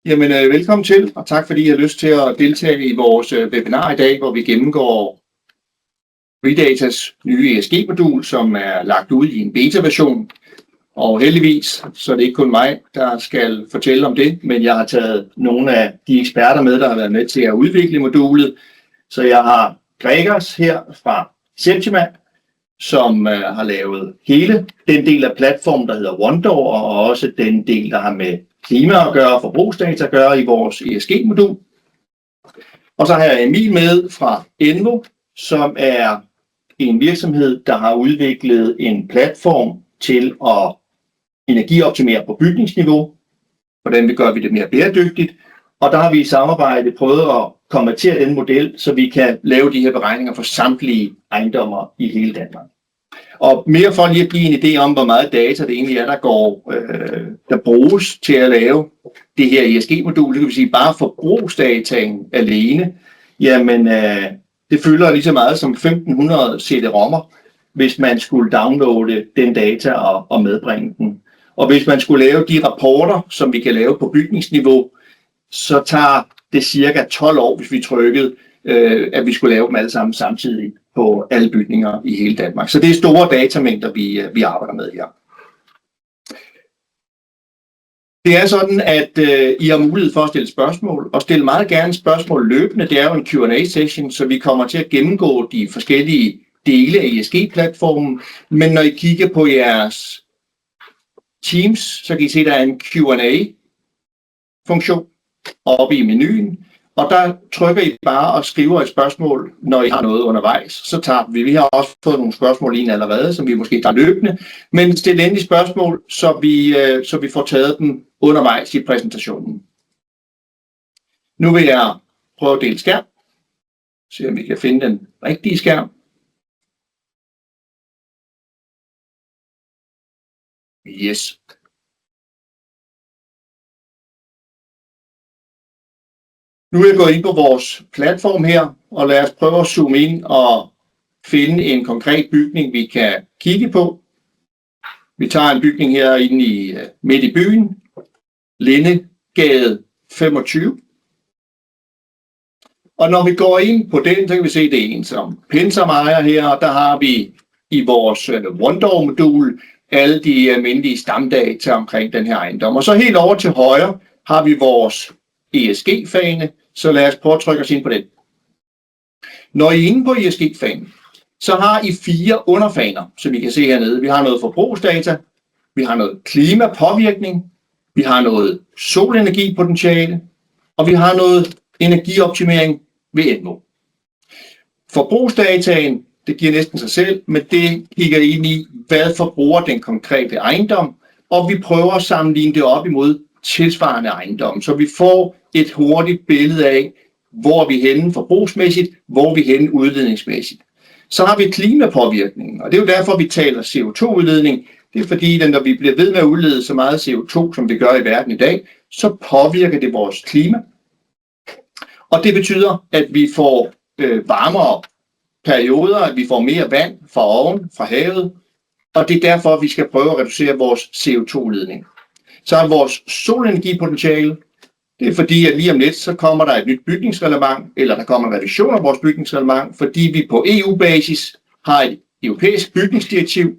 Velkommen til, og tak fordi I har lyst til at deltage i vores webinar i dag, hvor vi gennemgår Redatas nye ESG-modul, som er lagt ud i en beta-version. Og heldigvis, så er det ikke kun mig, der skal fortælle om det, men jeg har taget nogle af de eksperter med, der har været med til at udvikle modulet. Så jeg har Gregers her fra Septima, som har lavet hele den del af platformen, der hedder OneDoor, og også den del, der har med klima at gøre, forbrugsdata at gøre i vores ESG-modul. Og så har jeg Emil med fra Envo, som er en virksomhed, der har udviklet en platform til at energioptimere på bygningsniveau. Hvordan gør vi det mere bæredygtigt? Og der har vi i samarbejde prøvet at konvertere den model, så vi kan lave de her beregninger for samtlige ejendommer i hele Danmark. Og mere for lige at give en idé om, hvor meget data det egentlig er, der bruges til at lave det her ESG-modul. Det kan vi sige, bare forbrugsdataen alene, jamen det fylder lige så meget som 1500 CD-rommer, hvis man skulle downloade den data og medbringe den. Og hvis man skulle lave de rapporter, som vi kan lave på bygningsniveau, så tager det cirka 12 år, hvis vi trykkede, at vi skulle lave dem alle sammen samtidig på alle bygninger i hele Danmark. Så det er store datamængder, vi arbejder med her. Det er sådan, at I har mulighed for at stille spørgsmål, og stille meget gerne spørgsmål løbende. Det er jo en Q&A-session, så vi kommer til at gennemgå de forskellige dele af ESG-platformen. Men når I kigger på jeres Teams, så kan I se, at der er en Q&A-funktion oppe i menuen. Og der trykker I bare og skriver et spørgsmål, når I har noget undervejs. Så tager vi. Vi har også fået nogle spørgsmål ind allerede, som vi måske tager løbende. Men stil endelig spørgsmål, så vi får taget dem undervejs i præsentationen. Nu vil jeg prøve at dele skærm. Se om vi kan finde den rigtige skærm. Yes. Nu er jeg gået ind på vores platform her, og lad os prøve at zoome ind og finde en konkret bygning, vi kan kigge på. Vi tager en bygning herinde midt i byen, Lindegade 25. Og når vi går ind på den, så kan vi se, at det er en som Pensam ejer her, og der har vi i vores OneDoor-modul alle de almindelige stamdata omkring den her ejendom. Og så helt over til højre har vi vores ESG-fane, så lad os prøve at trykke os ind på den. Når I er inde på ESG-fanen, så har I 4 underfaner, som I kan se hernede. Vi har noget forbrugsdata, vi har noget klimapåvirkning, vi har noget solenergipotentiale, og vi har noget energioptimering ved Envo. Forbrugsdataen, det giver næsten sig selv, men det kigger ind i, hvad forbruger den konkrete ejendom, og vi prøver at sammenligne det op imod tilsvarende ejendom, så vi får et hurtigt billede af, hvor vi er henne forbrugsmæssigt, hvor vi er henne udledningsmæssigt. Så har vi klimapåvirkningen, og det er jo derfor, vi taler CO2-udledning. Det er fordi, når vi bliver ved med at udlede så meget CO2, som vi gør i verden i dag, så påvirker det vores klima. Og det betyder, at vi får varmere perioder, at vi får mere vand fra oven, fra havet, og det er derfor, vi skal prøve at reducere vores CO2-udledning. Så er vores solenergipotentiale, det er fordi, at lige om lidt, så kommer der et nyt bygningsreglement, eller der kommer en revision af vores bygningsreglement, fordi vi på EU-basis har et europæisk bygningsdirektiv,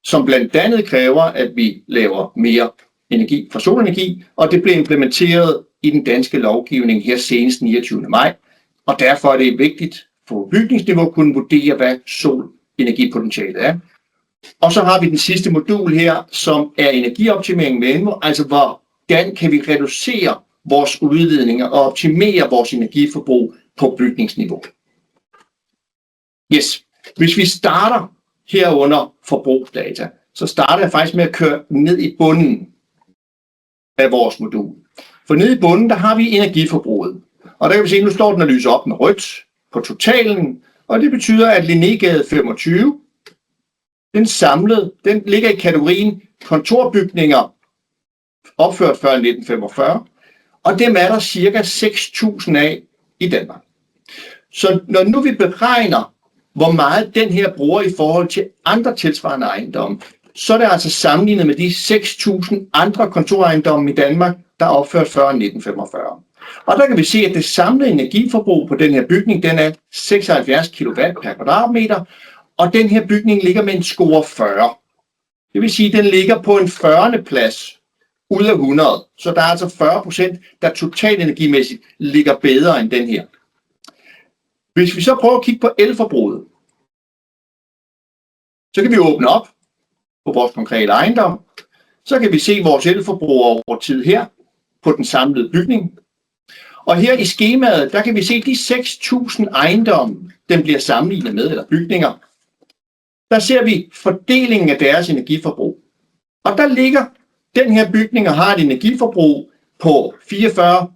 som blandt andet kræver, at vi laver mere energi fra solenergi, og det bliver implementeret i den danske lovgivning her senest 29. maj, og derfor er det vigtigt på bygningsniveau at kunne vurdere, hvad solenergipotentialet er. Og så har vi den sidste modul her, som er energioptimering med Envo, altså hvordan kan vi reducere vores udledninger og optimere vores energiforbrug på bygningsniveau. Yes. Hvis vi starter herunder forbrugsdata, så starter jeg faktisk med at køre ned i bunden af vores modul. For nede i bunden, der har vi energiforbruget. Og der kan vi se, at nu står den og lyser op med rødt på totalen, og det betyder, at Lindegade 25, den ligger i kategorien kontorbygninger opført før 1945, og dem er der cirka 6.000 af i Danmark. Så når nu vi beregner, hvor meget den her bruger i forhold til andre tilsvarende ejendomme, så er det altså sammenlignet med de 6.000 andre kontorejendomme i Danmark, der er opført før 1945. Og der kan vi se, at det samlede energiforbrug på den her bygning, den er 76 kW per kvadratmeter, og den her bygning ligger med en score 40. Det vil sige, at den ligger på en 40. plads ud af 100. Så der er altså 40%, der totalt energimæssigt ligger bedre end den her. Hvis vi så prøver at kigge på elforbruget, så kan vi åbne op på vores konkrete ejendom. Så kan vi se vores elforbrug over tid her på den samlede bygning. Og her i skemaet, der kan vi se de 6.000 ejendomme, den bliver sammenlignet med, eller bygninger. Der ser vi fordelingen af deres energiforbrug. Og der ligger den her bygning og har et energiforbrug på 44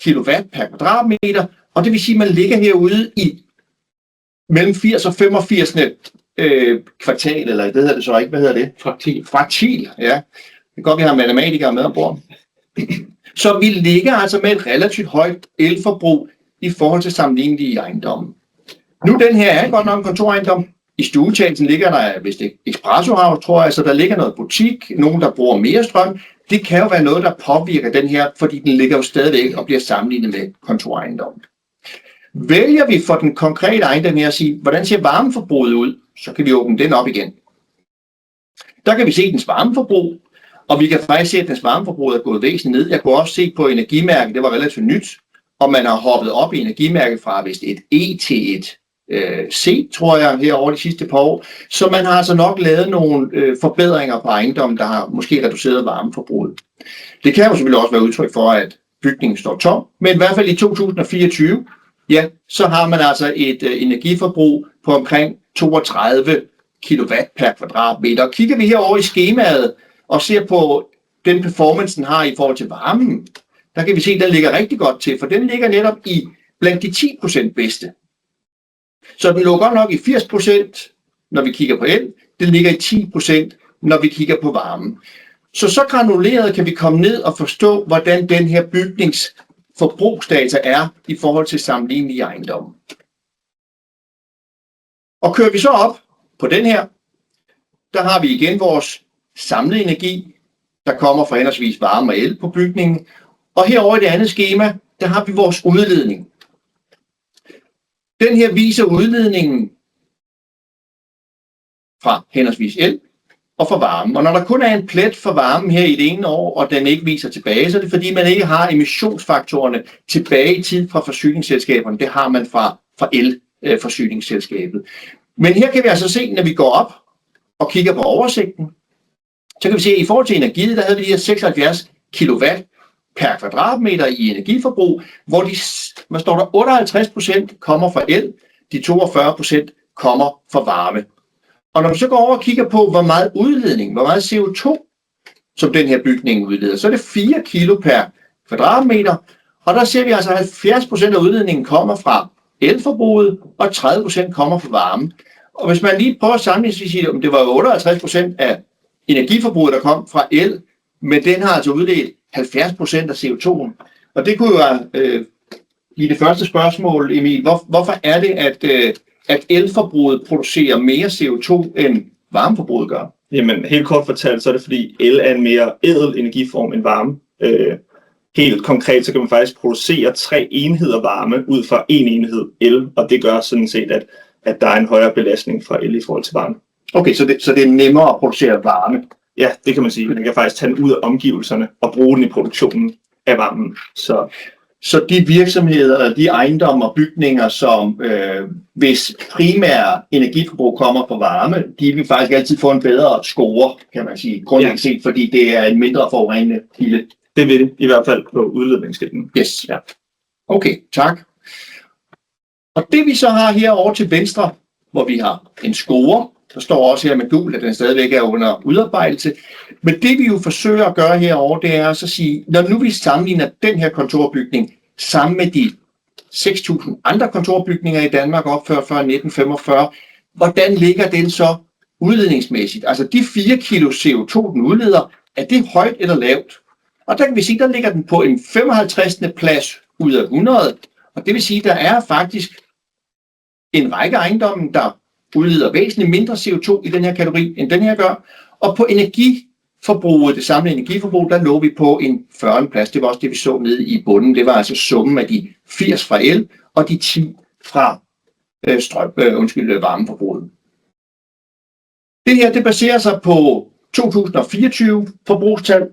kW per kvadratmeter. Og det vil sige, at man ligger herude i mellem 80 og 85. Kvartal, eller det hedder det så ikke, hvad hedder det? Fraktil, ja. Det er godt, vi har matematikere med ombord. Så vi ligger altså med et relativt højt elforbrug i forhold til sammenlignelige ejendomme. Nu den her er godt nok en kontorejendom. I stueetagen ligger der, hvis det er Espresso House, tror jeg, så der ligger noget butik, nogen der bruger mere strøm. Det kan jo være noget, der påvirker den her, fordi den ligger jo stadigvæk og bliver sammenlignet med kontorejendommen. Vælger vi for den konkrete ejendom her at sige, hvordan ser varmeforbruget ud, så kan vi åbne den op igen. Der kan vi se dens varmeforbrug, og vi kan faktisk se, at dens varmeforbrug er gået væsentligt ned. Jeg kunne også se på energimærket, det var relativt nyt, og man har hoppet op i energimærket fra vist et E til et C, tror jeg, her over de sidste par år. Så man har altså nok lavet nogle forbedringer på ejendommen, der har måske reduceret varmeforbruget. Det kan jo selvfølgelig også være udtryk for, at bygningen står tom, men i hvert fald i 2024, ja, så har man altså et energiforbrug på omkring 32 kW per kvadratmeter. Og kigger vi herover i skemaet og ser på den performance, den har i forhold til varmen, der kan vi se, at den ligger rigtig godt til, for den ligger netop i blandt de 10% bedste. Så den lå godt nok i 80%, når vi kigger på el. Den ligger i 10%, når vi kigger på varmen. Så granuleret kan vi komme ned og forstå, hvordan den her bygningsforbrugsdata er i forhold til sammenlignelige ejendomme. Og kører vi så op på den her, der har vi igen vores samlede energi, der kommer fra henholdsvis varme og el på bygningen. Og herovre i det andet skema, der har vi vores udledning. Den her viser udledningen fra henholdsvis el og fra varme. Og når der kun er en plet for varmen her i det ene år, og den ikke viser tilbage, så er det fordi, man ikke har emissionsfaktorerne tilbage i tid fra forsyningsselskaberne. Det har man fra elforsyningsselskabet. Men her kan vi altså se, når vi går op og kigger på oversigten, så kan vi se, at i forhold til energiet, der havde vi de her 76 kW per kvadratmeter i energiforbrug, hvor hvad står der, 58% kommer fra el, de 42% kommer fra varme. Og når vi så går over og kigger på, hvor meget udledning, hvor meget CO2, som den her bygning udleder, så er det 4 kilo per kvadratmeter, og der ser vi altså, at 70% af udledningen kommer fra elforbruget, og 30% kommer fra varme. Og hvis man lige prøver at sammenligne, så siger, at det var 58% af energiforbruget, der kom fra el, men den har altså udledt 70% af CO2'en. Og det kunne jo være i det første spørgsmål, Emil, hvorfor er det, at elforbruget producerer mere CO2 end varmeforbruget gør? Jamen helt kort fortalt, så er det fordi el er en mere ædel energiform end varme. Helt konkret, så kan man faktisk producere 3 enheder varme ud fra 1 enhed el, og det gør sådan set, at der er en højere belastning fra el i forhold til varme. Okay, så det er nemmere at producere varme? Ja, det kan man sige. Man kan faktisk tage den ud af omgivelserne og bruge den i produktionen af varmen. Så de virksomheder, de ejendomme og bygninger, som hvis primære energiforbrug kommer fra varme, de vil faktisk altid få en bedre score, kan man sige, grundlæggende set, fordi det er en mindre forurenende kilde. Det vil det, i hvert fald på udledningsdelen. Yes. Ja. Okay, tak. Og det vi så har herovre til venstre, hvor vi har en score, der står også her med gul, at den stadigvæk er under udarbejdelse. Men det vi jo forsøger at gøre herovre, det er så at sige, når nu vi sammenligner den her kontorbygning sammen med de 6.000 andre kontorbygninger i Danmark opført før 1945, hvordan ligger den så udledningsmæssigt? Altså de 4 kilo CO2, den udleder, er det højt eller lavt? Og der kan vi sige, der ligger den på en 55. plads ud af 100, og det vil sige, der er faktisk en række ejendomme, der udleder væsentligt mindre CO2 i den her kategori, end den her gør. Og på elforbruget, det samlede energiforbrug, der lå vi på en 40. plads. Det var også det, vi så nede i bunden. Det var altså summen af de 80 fra el og de 10 fra varmeforbruget. Det her, det baserer sig på 2024 forbrugstal.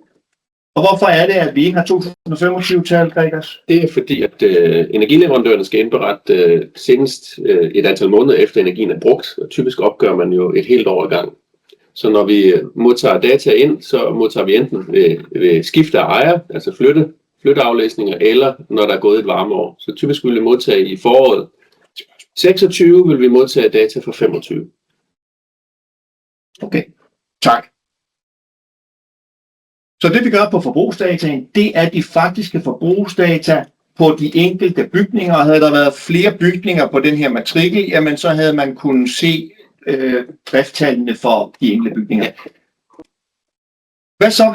Og hvorfor er det, at vi ikke har 2025-tal, Gregers? Det er fordi, at energileverandørerne skal indberette senest et antal måneder efter energien er brugt. Og typisk opgør man jo et helt år i gang. Så når vi modtager data ind, så modtager vi enten ved skifte af ejer, altså flytteaflæsninger, eller når der er gået et varmeår. Så typisk vil vi modtage i foråret 26, vil vi modtage data for 25. Okay, tak. Så det vi gør på forbrugsdataen, det er de faktiske forbrugsdata på de enkelte bygninger. Og havde der været flere bygninger på den her matrikel, jamen så havde man kunnet se drifttallene for de enkelte bygninger. Hvad så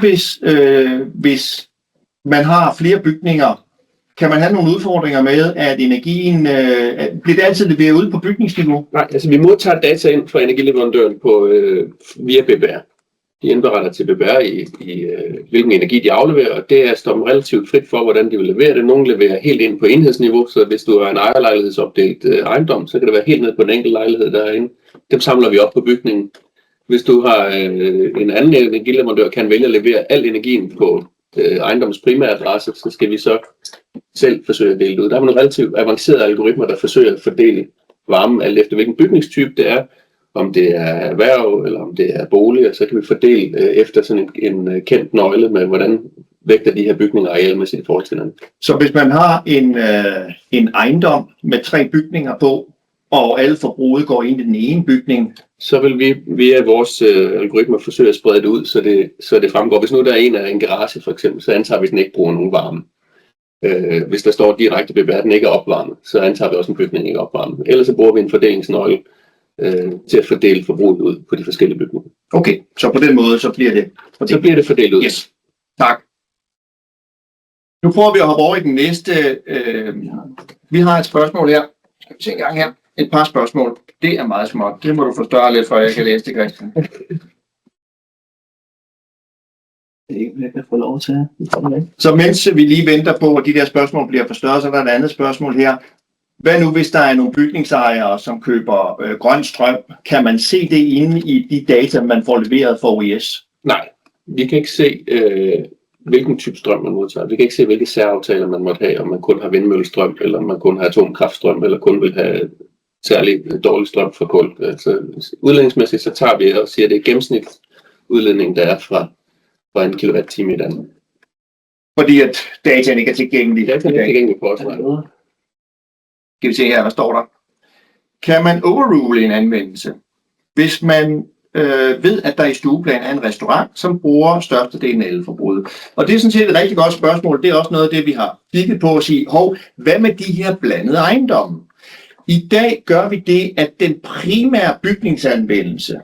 hvis man har flere bygninger? Kan man have nogle udfordringer med, at energien bliver det altid leveret ud på bygningsniveau? Nej, altså vi modtager data ind fra energileverandøren via BBR. De indberetter til BBR i hvilken energi de afleverer, og det står dem relativt frit for, hvordan de vil levere det. Nogle leverer helt ind på enhedsniveau, så hvis du har en ejerlejlighedsopdelt ejendom, så kan det være helt ned på den enkelte lejlighed derinde. Dem samler vi op på bygningen. Hvis du har en anden energileverandør, kan vælge at levere al energien på ejendommens primære adresse, så skal vi så selv forsøge at dele det ud. Der er nogle relativt avancerede algoritmer, der forsøger at fordele varmen alt efter hvilken bygningstype det er, om det er erhverv eller om det er bolig, og så kan vi fordele efter sådan en kendt nøgle med, hvordan vægter de her bygninger arealmæssigt i forhold til hinanden. Så hvis man har en ejendom med 3 bygninger på, og alle forbruget går ind i den ene bygning, så vil vi via vores algoritmer forsøge at sprede det ud, så det fremgår. Hvis nu der er en garage for eksempel, så antager vi, at den ikke bruger nogen varme. Hvis der står direkte BBR, at den ikke er opvarmet, så antager vi også, at en bygning ikke er opvarmet. Ellers så bruger vi en fordelingsnøgle til at fordele forbruget ud på de forskellige bygninger. Okay, så på den måde, så bliver det fordelt. Så bliver det fordelt ud. Yes, tak. Nu prøver vi at hoppe over i den næste. Vi har et spørgsmål her. Skal vi se en gang her? Et par spørgsmål. Det er meget småt. Det må du forstørre lidt, for jeg kan læse det, Christian. Jeg kan få lov til. Så mens vi lige venter på, at de der spørgsmål bliver forstørret, så er der et andet spørgsmål her. Hvad nu, hvis der er nogle bygningsejere, som køber grøn strøm? Kan man se det inde i de data, man får leveret for OES? Nej, vi kan ikke se, hvilken type strøm man modtager. Vi kan ikke se, hvilke særaftaler man måtte have, om man kun har vindmøllestrøm, eller om man kun har atomkraftstrøm, eller kun vil have særlig dårlig strøm fra kul. Altså, udledningsmæssigt så tager vi og siger, at det er gennemsnitsudledningen, der er fra en kilowatt-time i Danmark. Fordi at dataen ikke er tilgængelig. Dataen er ikke tilgængelig på os. Skal vi se her, hvad står der? Kan man overrule en anvendelse, hvis man ved, at der i stueplanen er en restaurant, som bruger størstedelen af elforbruget? Og det er sådan set et rigtig godt spørgsmål. Det er også noget af det, vi har kigget på at sige, hvad med de her blandede ejendomme? I dag gør vi det, at den primære bygningsanvendelse,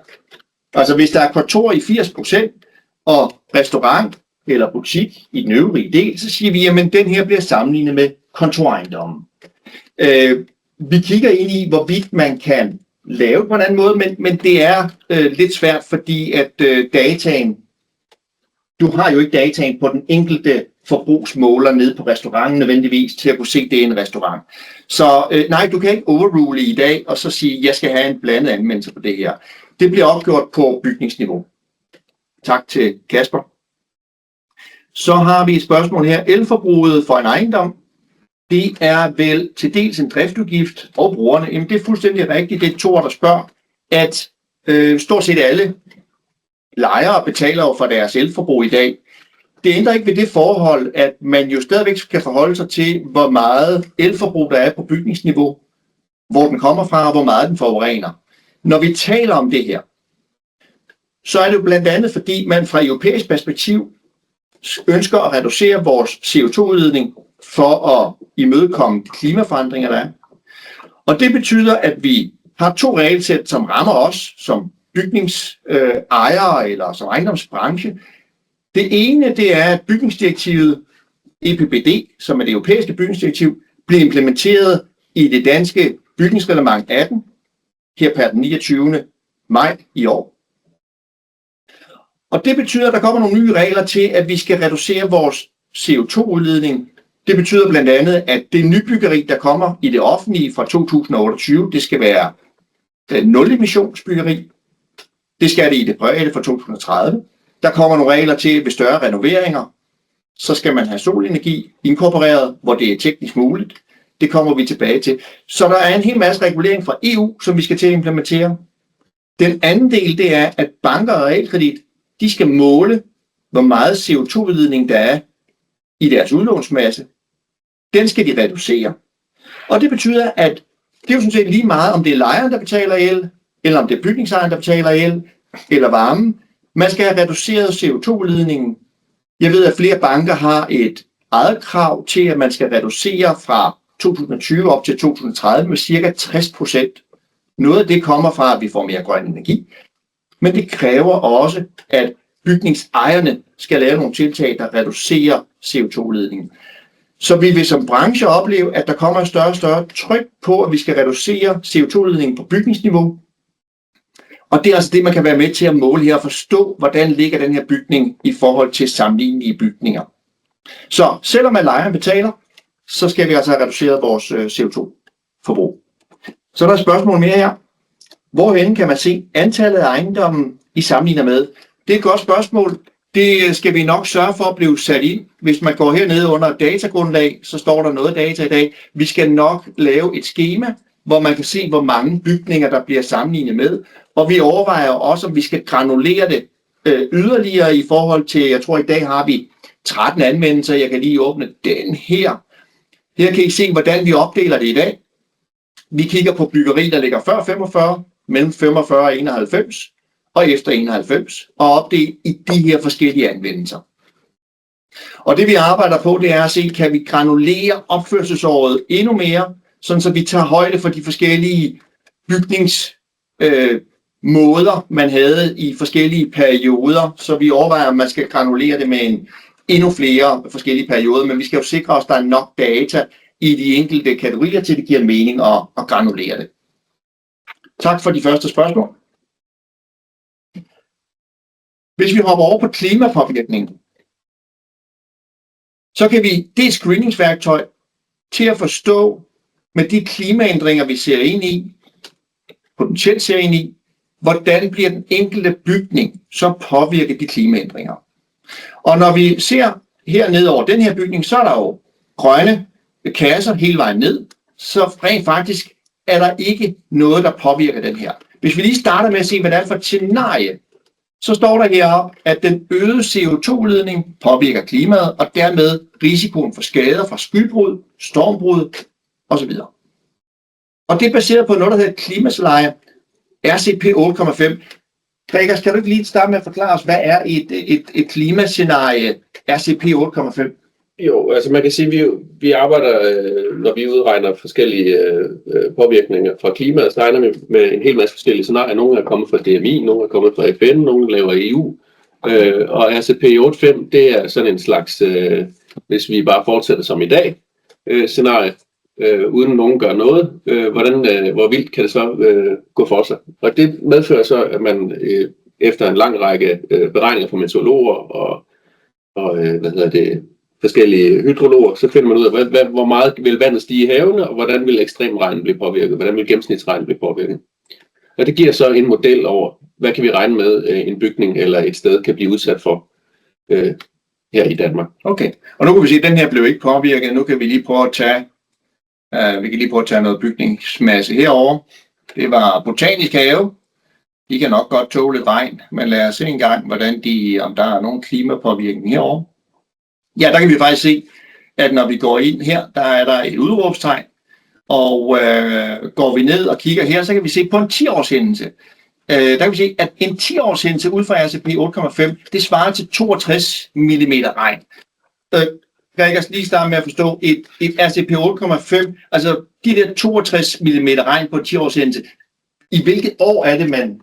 altså hvis der er kontor i 80% og restaurant eller butik i den øvrige del, så siger vi, at den her bliver sammenlignet med kontorejendommen. Vi kigger ind i, hvorvidt man kan lave det på en anden måde, men det er lidt svært, fordi at dataen, du har jo ikke dataen på den enkelte forbrugsmåler nede på restauranten nødvendigvis til at kunne se, det er en restaurant. Så nej, du kan ikke overrule i dag og så sige, at jeg skal have en blandet anvendelse på det her. Det bliver opgjort på bygningsniveau. Tak til Kasper. Så har vi et spørgsmål her. Elforbruget for en ejendom, det er vel til dels en driftudgift og brugerne. Jamen det er fuldstændig rigtigt, det er Thor, der spørger, at stort set alle lejere betaler jo for deres elforbrug i dag. Det ændrer ikke ved det forhold, at man jo stadigvæk skal forholde sig til, hvor meget elforbrug der er på bygningsniveau, hvor den kommer fra og hvor meget den forurener. Når vi taler om det her, så er det jo blandt andet, fordi man fra europæisk perspektiv ønsker at reducere vores CO2-udledning for at imødekomme de klimaforandringer, der er. Og det betyder, at vi har 2 regelsæt, som rammer os som bygningsejere eller som ejendomsbranche. Det ene, det er, at bygningsdirektivet EPBD, som er det europæiske bygningsdirektiv, bliver implementeret i det danske bygningsreglement 18, her per den 29. maj i år. Og det betyder, at der kommer nogle nye regler til, at vi skal reducere vores CO2-udledning. Det betyder blandt andet, at det nybyggeri, der kommer i det offentlige fra 2028, det skal være nul-emissionsbyggeri. Det skal det i det private fra 2030. Der kommer nogle regler til ved større renoveringer. Så skal man have solenergi inkorporeret, hvor det er teknisk muligt. Det kommer vi tilbage til. Så der er en hel masse regulering fra EU, som vi skal til at implementere. Den anden del, det er, at banker og realkredit, de skal måle, hvor meget CO2-udledning der er i deres udlånsmasse. Den skal de reducere. Og det betyder, at det er jo sådan set lige meget, om det er lejeren, der betaler el, eller om det er bygningsejeren, der betaler el, eller varme. Man skal have reduceret CO2-udledningen. Jeg ved, at flere banker har et eget krav til, at man skal reducere fra 2020 op til 2030 med ca. 60%. Noget af det kommer fra, at vi får mere grøn energi. Men det kræver også, at bygningsejerne skal lave nogle tiltag, der reducerer CO2-udledningen. Så vi vil som branche opleve, at der kommer et større og større tryk på, at vi skal reducere CO2-udledningen på bygningsniveau. Og det er altså det, man kan være med til at måle her og forstå, hvordan ligger den her bygning i forhold til sammenlignelige bygninger. Så selvom at lejeren betaler, så skal vi altså have reduceret vores CO2-forbrug. Så der er et spørgsmål mere her. Hvorhen kan man se antallet af ejendommen i sammenligning med? Det er et godt spørgsmål. Det skal vi nok sørge for at blive sat ind. Hvis man går hernede under datagrundlag, så står der noget data i dag. Vi skal nok lave et skema, hvor man kan se, hvor mange bygninger, der bliver sammenlignet med. Og vi overvejer også, om vi skal granulere det yderligere i forhold til, jeg tror i dag har vi 13 anvendelser. Jeg kan lige åbne den her. Her kan I se, hvordan vi opdeler det i dag. Vi kigger på byggeri, der ligger før 45, mellem 45 og 91 og efter 91, og opdelt i de her forskellige anvendelser. Og det vi arbejder på, det er at se, kan vi granulere opførelsesåret endnu mere, sådan så vi tager højde for de forskellige bygningsmåder, man havde i forskellige perioder, så vi overvejer, om man skal granulere det med endnu flere forskellige perioder, men vi skal jo sikre os, at der er nok data i de enkelte kategorier, til det giver mening at granulere det. Tak for de første spørgsmål. Hvis vi hopper over på klimapåvirkningen, så kan vi det screeningsværktøj til at forstå med de klimaændringer, vi ser ind i, potentielt ser ind i, hvordan bliver den enkelte bygning så påvirket de klimaændringer. Og når vi ser hernede over den her bygning, så er der jo grønne kasser hele vejen ned, så rent faktisk er der ikke noget, der påvirker den her. Hvis vi lige starter med at se, hvad det er for et scenarie, så står der heroppe, at den øgede CO2-udledning påvirker klimaet, og dermed risikoen for skader fra skybrud, stormbrud osv. Og det er baseret på noget, der hedder klimascenarie RCP 8,5. Gregers, kan du ikke lige starte med at forklare os, hvad er et klimascenarie RCP 8,5? Jo, altså man kan sige, at vi arbejder, når vi udregner forskellige påvirkninger fra klimaet, så regner vi med en hel masse forskellige scenarier. Nogle er kommet fra DMI, nogle er kommet fra FN, nogle laver EU. Og RCP 8.5, det er sådan en slags, hvis vi bare fortsætter som i dag, scenarie, uden nogen gør noget. Hvor vildt kan det så gå for sig? Og det medfører så, at man efter en lang række beregninger fra meteorologer og forskellige hydrologer, så finder man ud af, hvor meget vil vandet stige i havene, og hvordan vil ekstremregnen blive påvirket, hvordan vil gennemsnitsregnen blive påvirket. Og det giver så en model over, hvad kan vi regne med, en bygning eller et sted kan blive udsat for her i Danmark. Okay, og nu kan vi sige, at den her blev ikke påvirket. Nu kan vi lige prøve at tage, noget bygningsmasse herover. Det var Botanisk Have. De kan nok godt tåle lidt regn, men lad os se en gang, om der er nogen klimapåvirkning herover. Ja, der kan vi faktisk se, at når vi går ind her, der er der et udråbstegn, og går vi ned og kigger her, så kan vi se på en 10-årshændelse. Der kan vi se, at en 10-årshændelse ud fra RCP 8,5, det svarer til 62 mm regn. Gregers, lige starte med at forstå, et RCP 8,5, altså de der 62 mm regn på en 10-årshændelse, i hvilket år er det, man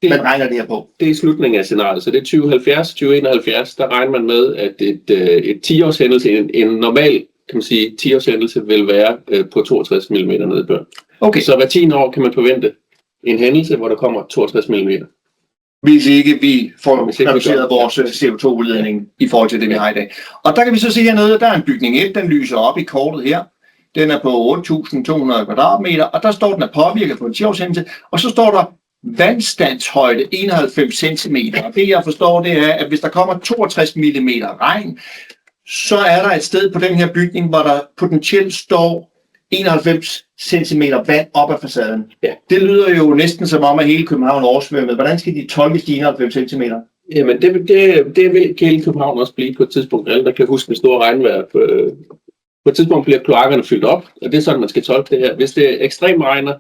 regner det her på? Det er i slutningen af scenariet, så det er 2070, 2071, der regner man med, at et 10-årshændelse, en normal, kan man sige, 10-årshændelse vil være på 62 mm nedbør. Okay. Så hver 10 år kan man forvente en hændelse, hvor der kommer 62 mm. hvis ikke vi får Hvis ikke vi reduceret gør. vores CO2-udledning i forhold til det, vi har i dag. Og der kan vi så se hernede, der er en bygning 1, den lyser op i kortet her. Den er på 8.200 kvadratmeter, og der står, den er påvirket på en 10-årshændelse, og så står der vandstandshøjde 91 cm. Og det jeg forstår, det er, at hvis der kommer 62 mm regn, så er der et sted på den her bygning, hvor der potentielt står 91 cm vand op ad facaden. Ja. Det lyder jo næsten som om, at hele København er oversvømmet. Hvordan skal de tolkes de 91 cm? Jamen, det vil hele København også blive på et tidspunkt. Alle, der kan huske det store regnvejr. På et tidspunkt bliver kloakkerne fyldt op, og det er sådan, man skal tolke det her. Hvis det ekstremt regner,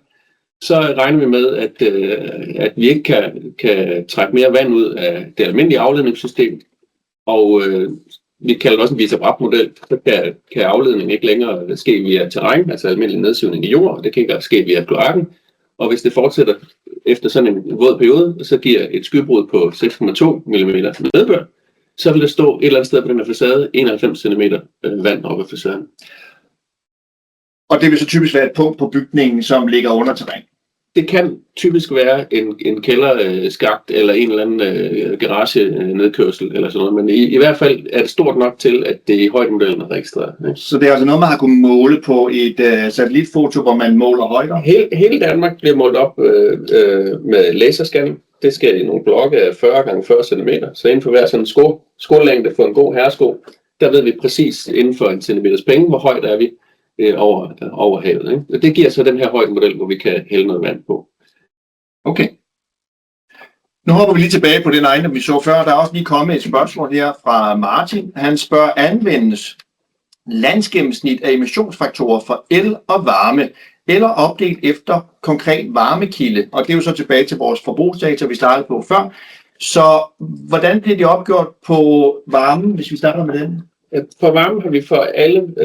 så regner vi med, at vi ikke kan trække mere vand ud af det almindelige afledningssystem. Og vi kalder det også en Vita-Brap-model. Så kan afledningen ikke længere ske via terræn, altså almindelig nedsivning i jord. Det kan ikke ske via kloakken. Og hvis det fortsætter efter sådan en våd periode, så giver et skybrud på 6,2 mm nedbør, så vil der stå et eller andet sted på den her facade 91 cm vand op ad facaden. Og det vil så typisk være et punkt på bygningen, som ligger under terræn. Det kan typisk være en kælderskakt eller en eller anden garage-nedkørsel eller sådan noget, men i hvert fald er det stort nok til, at det i højdemodellen er registreret. Ikke? Så det er altså noget, man har kunnet måle på et satellitfoto, hvor man måler højder? Hele Danmark bliver målt op med laserscanning. Det skal i nogle blokke af 40 gange 40 cm, så inden for hver sådan en skolængde for en god herresko, der ved vi præcis inden for en centimeters penge, hvor højt er vi over havet. Ikke? Det giver så den her højdemodel, hvor vi kan hælde noget vand på. Okay. Nu hopper vi lige tilbage på den ejendom, vi så før. Der er også lige kommet et spørgsmål her fra Martin. Han spørger, anvendes landsgennemsnit af emissionsfaktorer for el og varme, eller opdelt efter konkret varmekilde? Og det er jo så tilbage til vores forbrugsdata, vi startede på før. Så hvordan bliver det opgjort på varmen, hvis vi starter med den? For varme har vi for alle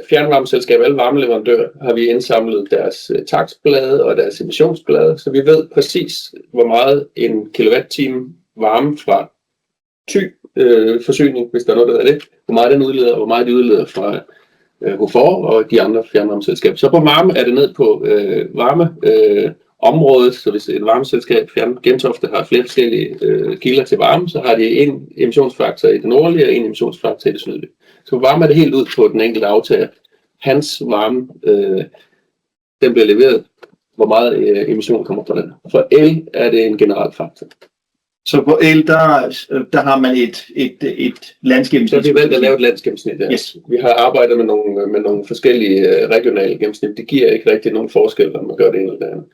fjernvarmeselskaber, alle varmeleverandører, har vi indsamlet deres takstblade og deres emissionsblade, så vi ved præcis, hvor meget en kilowatt-time varme fra Thy-forsyning, hvis der er noget, der hedder det, hvor meget den udleder, og hvor meget de udleder fra HOFOR og de andre fjernvarmeselskaber. Så på varme er det ned på varmeområdet, så hvis et varmeselskab, Gentofte, har flere forskellige kilder til varme, så har de en emissionsfaktor i det nordlige og en emissionsfaktor i det sydlige. Så på varme er det helt ud på den enkelte aftager. Hans varme, den bliver leveret, hvor meget emission kommer fra den. For el er det en generel faktor. Så på el, der har man et landsgennemsnit. Så vi valgt at lave et landsgennemsnit. Ja. Yes. Vi har arbejdet med nogle forskellige regionale gennemsnit. Det giver ikke rigtig nogen forskel, når man gør det ene eller det andet.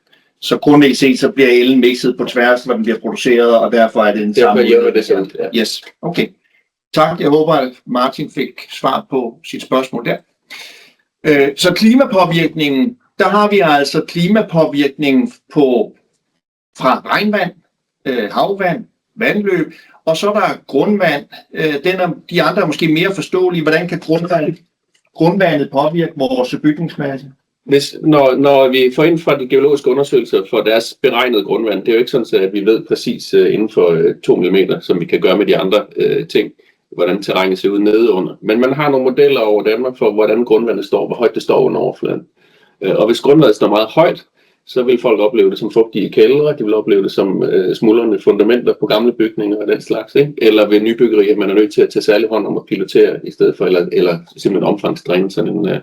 Så grundlæggende set, så bliver elen mixet på tværs, hvor den bliver produceret, og derfor er det den samme. Ja. Yes, okay. Tak, jeg håber, at Martin fik svar på sit spørgsmål der. Så klimapåvirkningen, der har vi altså klimapåvirkningen fra regnvand, havvand, vandløb, og så er der grundvand. De andre er måske mere forståelige. Hvordan kan grundvandet påvirke vores bygningsmasse? Når vi får ind fra de geologiske undersøgelser for deres beregnede grundvand, det er jo ikke sådan, at vi ved præcis inden for 2 mm, som vi kan gøre med de andre ting, hvordan terrænet ser ud nedenunder. Men man har nogle modeller over Danmark for, hvordan grundvandet står, hvor højt det står under overfladen. Og hvis grundvandet står meget højt, så vil folk opleve det som fugtige kældre, de vil opleve det som smuldrende fundamenter på gamle bygninger og den slags, ikke? Eller ved nybyggeri, at man er nødt til at tage særlig hånd om at pilotere i stedet for, eller simpelthen omfangsdræne sådan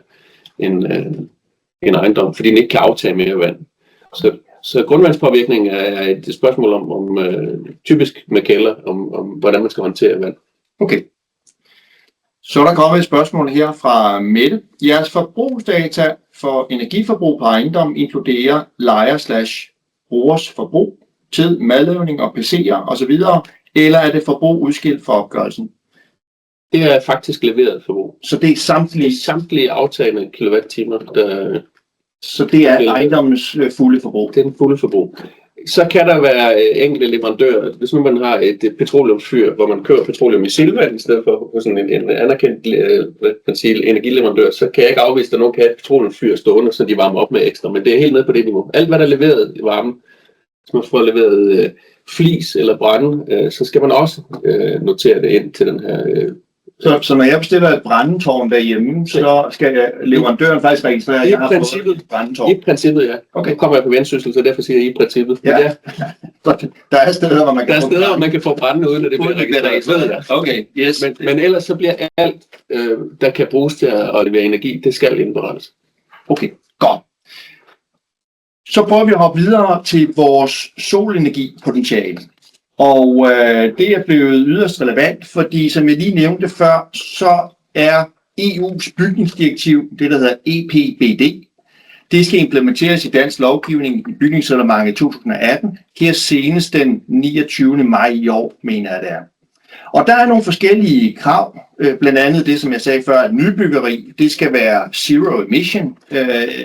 en ejendom, fordi den ikke kan aftage mere vand. Så grundvandspåvirkning er et spørgsmål om typisk med kælder, om hvordan man skal håndtere vand. Okay. Så er der kommet et spørgsmål her fra Mette. Jeres forbrugsdata for energiforbrug på ejendom inkluderer lejer/brugers forbrug, tid, madlavning og PC'er osv., eller er det forbrug udskilt fra opgørelsen? Det er faktisk leveret forbrug. Så det er samtlige aftagende kilowattimer, så det er ejendommens fulde forbrug? Det er den fulde forbrug. Så kan der være enkelte leverandører. Hvis nu man har et petroleumsfyr, hvor man kører petroleum i silvand i stedet for sådan en anerkendt energileverandør, så kan jeg ikke afvise, at nogen kan have et petroleumsfyr stående, så de varmer op med ekstra. Men det er helt nede på det niveau. Alt hvad der er leveret i varme, hvis man får leveret flis eller brænde, så skal man også notere det ind til den her Så når jeg bestiller et brandetårn derhjemme, så skal leverandøren faktisk registrere, at jeg har fået et brandetårn? I princippet, ja. Okay. Nu kommer jeg på Vendsyssel, så derfor siger jeg i princippet. Ja. Ja. Der er steder, hvor man kan hvor man kan få brænde, uden at det bliver registreret. Okay, yes. Men ellers så bliver alt, der kan bruges til at levere energi, det skal indberettes. Okay, godt. Så prøver vi at hoppe videre til vores solenergipotentiale. Og det er blevet yderst relevant, fordi som jeg lige nævnte før, så er EU's bygningsdirektiv, det der hedder EPBD, det skal implementeres i dansk lovgivning i bygningsreglementet 2018, her senest den 29. maj i år, mener jeg det er. Og der er nogle forskellige krav, blandt andet det, som jeg sagde før, at nybyggeri, det skal være zero emission,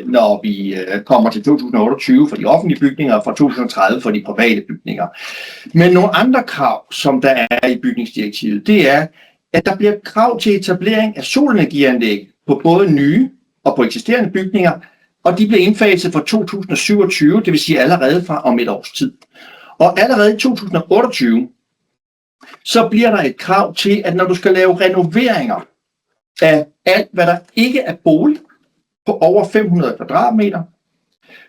når vi kommer til 2028 for de offentlige bygninger og fra 2030 for de private bygninger. Men nogle andre krav, som der er i bygningsdirektivet, det er, at der bliver krav til etablering af solenergianlæg på både nye og på eksisterende bygninger, og de bliver indfaset fra 2027, det vil sige allerede fra om et års tid. Og allerede i 2028, så bliver der et krav til, at når du skal lave renoveringer af alt, hvad der ikke er bolig på over 500 kvadratmeter,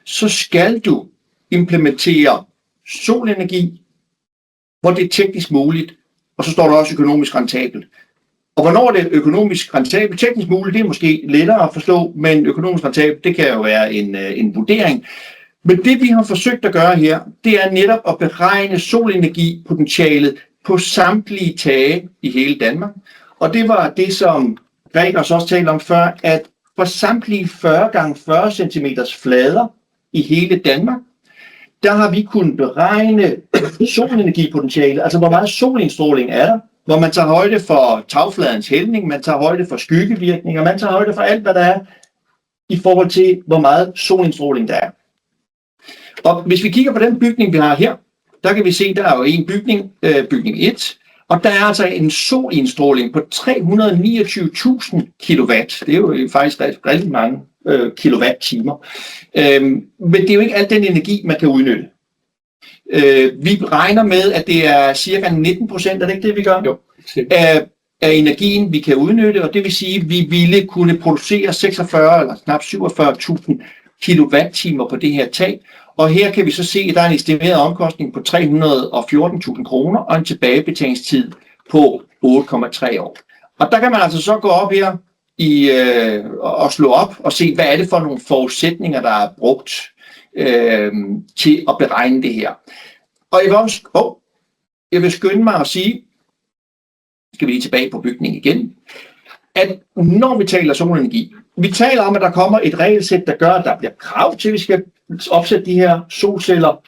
så skal du implementere solenergi, hvor det er teknisk muligt, og så står der også økonomisk rentabelt. Og hvornår er det økonomisk rentabelt? Teknisk muligt, det er måske lettere at forstå, men økonomisk rentabelt, det kan jo være en vurdering. Men det vi har forsøgt at gøre her, det er netop at beregne solenergipotentialet på samtlige tage i hele Danmark. Og det var det, som Gregers også talte om før, at for samtlige 40 x 40 cm flader i hele Danmark, der har vi kunnet beregne solenergipotentialet, altså hvor meget solindstråling er der, hvor man tager højde for tagfladens hældning, man tager højde for skyggevirkninger, man tager højde for alt, hvad der er i forhold til, hvor meget solindstråling der er. Og hvis vi kigger på den bygning, vi har her, der kan vi se, der er jo en bygning, bygning 1, og der er altså en solindstråling på 329.000 kilowatt. Det er jo faktisk rigtig mange kilowatt-timer. Men det er jo ikke al den energi, man kan udnytte. Vi regner med, at det er cirka 19%, er det ikke det, vi gør? Jo. Af energien, vi kan udnytte, og det vil sige, at vi ville kunne producere 46 eller knap 47.000 kilowatt-timer på det her tag. Og her kan vi så se, at der er en estimeret omkostning på 314.000 kroner og en tilbagebetalingstid på 8,3 år. Og der kan man altså så gå op her og slå op og se, hvad er det for nogle forudsætninger, der er brugt til at beregne det her. Og jeg vil skynde mig at sige, skal vi lige tilbage på bygningen igen, at når vi taler solenergi, vi taler om, at der kommer et regelsæt, der gør, at der bliver krav til, at vi skal opsætte de her solceller.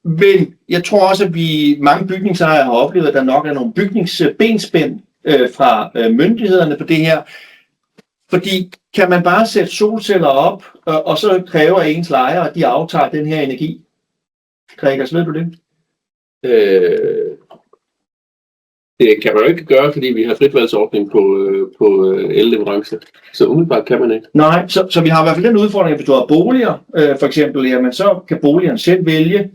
Men jeg tror også, at mange bygningsejere har oplevet, at der nok er nogle bygningsbenspænd fra myndighederne på det her. Fordi kan man bare sætte solceller op, og så kræver ens lejere, at de aftager den her energi? Gregers, ved du det? Det kan man jo ikke gøre, fordi vi har fritvalgsordning på elleverance. Så umiddelbart kan man ikke. Nej, så vi har i hvert fald den udfordring, at hvis du har boliger, for eksempel, jamen, så kan boligerne selv vælge.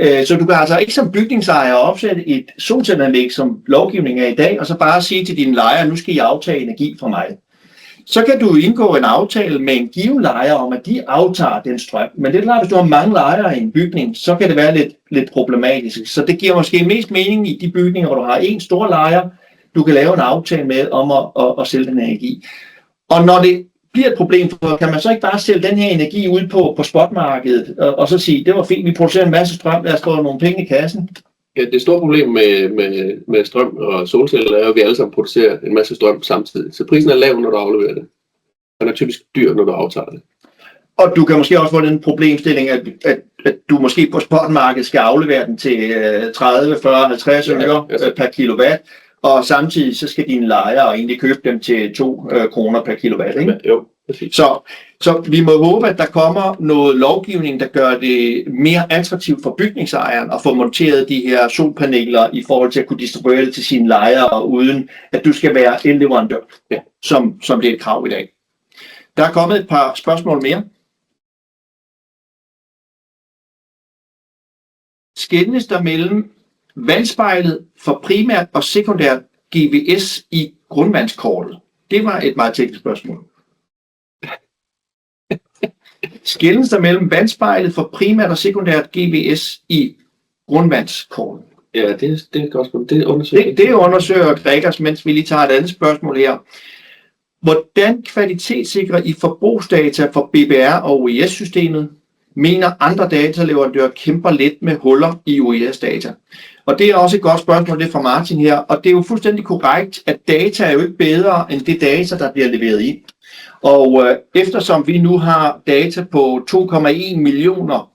Så du kan altså ikke som bygningsejer opsætte et solcelleanlæg, som lovgivningen er i dag, og så bare sige til dine lejere, nu skal I aftage energi fra mig. Så kan du indgå en aftale med en given lejer om, at de aftager den strøm. Men det er klart, hvis du har mange lejere i en bygning, så kan det være lidt problematisk. Så det giver måske mest mening i de bygninger, hvor du har en stor lejer, du kan lave en aftale med om at sælge den energi. Og når det bliver et problem, kan man så ikke bare sælge den her energi ud på spotmarkedet, og så sige, det var fint, vi producerer en masse strøm, lad os få nogle penge i kassen? Ja, det store problem med strøm og solceller er, at vi alle sammen producerer en masse strøm samtidig. Så prisen er lav, når du afleverer det. Den er typisk dyr, når du aftager det. Og du kan måske også få den problemstilling, at du måske på spotmarkedet skal aflevere den til 30, 40, 50 øre per kilowatt, og samtidig så skal dine lejere egentlig købe dem til 2 kroner per kilowatt, ikke? Jo, præcis. Så vi må håbe, at der kommer noget lovgivning, der gør det mere attraktivt for bygningsejeren at få monteret de her solpaneler i forhold til at kunne distribuere det til sine lejere, uden at du skal være elleverandør, som det er et krav i dag. Der er kommet et par spørgsmål mere. Skelnes der mellem vandspejlet for primært og sekundært GVS i grundvandskortet? Det var et meget teknisk spørgsmål. Skelnes der mellem vandspejlet for primært og sekundært GVS i grundvandskortet? Ja, det er et godt spørgsmål. Det undersøger Det undersøger Gregers, mens vi lige tager et andet spørgsmål her. Hvordan kvalitetssikrer I forbrugsdata for BBR og OES-systemet? Mener andre dataleverandører kæmper lidt med huller i OES-data? Og det er også et godt spørgsmål, det er fra Martin her. Og det er jo fuldstændig korrekt, at data er jo ikke bedre end det data, der bliver leveret ind. Og eftersom vi nu har data på 2,1 millioner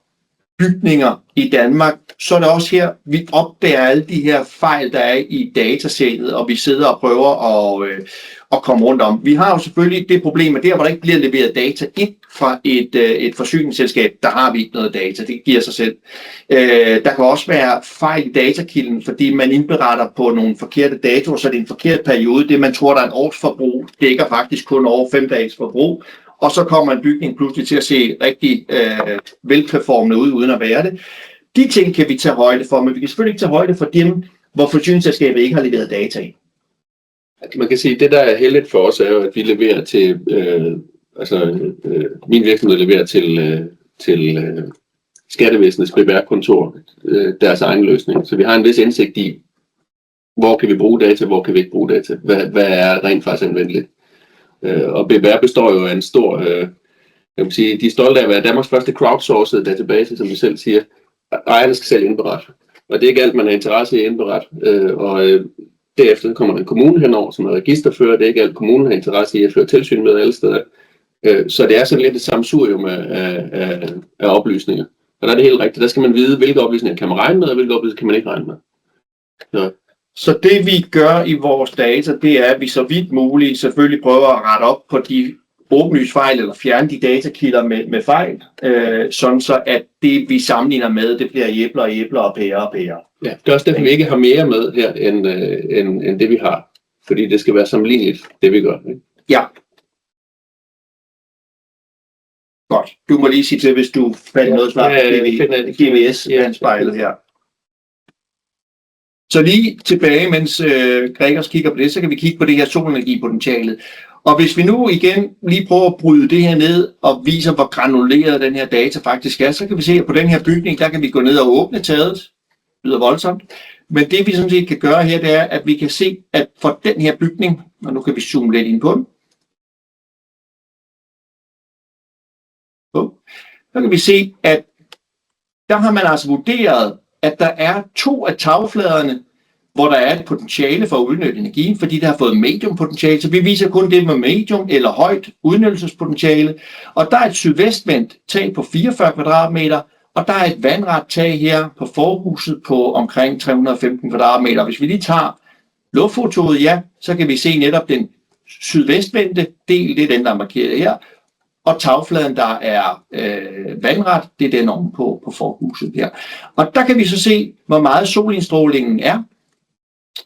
bygninger i Danmark, så er det også her, vi opdager alle de her fejl, der er i datasættet, og vi sidder og prøver at komme rundt om. Vi har jo selvfølgelig det problem, at der, hvor der ikke bliver leveret data ind fra et forsyningsselskab, der har vi ikke noget data. Det giver sig selv. Der kan også være fejl i datakilden, fordi man indberetter på nogle forkerte datoer, så det er en forkert periode. Det, man tror, der er en års forbrug, dækker faktisk kun over 5 dages forbrug. Og så kommer en bygning pludselig til at se rigtig velperformende ud, uden at være det. De ting kan vi tage højde for, men vi kan selvfølgelig ikke tage højde for dem, hvor forsyningsselskabet ikke har leveret data i. Man kan sige, at det, der er heldigt for os, er jo, at vi leverer til, min virksomhed leverer til Skattevæsenets BBR-kontor deres egen løsning. Så vi har en vis indsigt i, hvor kan vi bruge data, hvor kan vi ikke bruge data. Hvad er rent faktisk anvendeligt. Og BBR består jo af en stor, jeg vil sige, de er stolte af at være Danmarks første crowdsourced database, som vi selv siger. Ejerne skal selv indberette. Og det er ikke alt, man har interesse i at indberette. Derefter kommer der en kommune henover, som er registerfører. Det er ikke alt, kommunen har interesse i at føre tilsyn med alle steder. Så det er sådan lidt et sammensurium af oplysninger. Og der er det helt rigtigt. Der skal man vide, hvilke oplysninger kan man regne med, og hvilke oplysninger kan man ikke regne med. Så det vi gør i vores data, det er, at vi så vidt muligt selvfølgelig prøver at rette op på de åbenlyse fejl, eller fjerne de datakilder med fejl, sådan så at det vi sammenligner med, det bliver æbler og pærer og pærer. Ja, det er også derfor, vi ikke har mere med her, end det vi har. Fordi det skal være sammenligneligt, det vi gør. Ikke? Ja. Godt. Du må lige sige til, hvis du fandt noget svar på GVS-spejlet her. Så lige tilbage, mens Gregers kigger på det, så kan vi kigge på det her solenergipotentialet. Og hvis vi nu igen lige prøver at bryde det her ned og viser, hvor granuleret den her data faktisk er, så kan vi se, at på den her bygning, der kan vi gå ned og åbne taget. Det lyder voldsomt. Men det vi sådan set kan gøre her, det er, at vi kan se, at for den her bygning, og nu kan vi zoome lidt ind på den, så kan vi se, at der har man altså vurderet, at der er 2 af tagfladerne, hvor der er et potentiale for at udnytte energien, fordi det har fået mediumpotentiale. Så vi viser kun det med medium eller højt udnyttelsespotentiale. Og der er et sydvestvendt tag på 44 kvadratmeter, og der er et vandret tag her på forhuset på omkring 315 kvadratmeter. Hvis vi lige tager luftfotoet, ja, så kan vi se netop den sydvestvendte del, det er den, der er markeret her. Og tagfladen, der er vandret, det er den oven på forhuset her. Og der kan vi så se, hvor meget solindstrålingen er,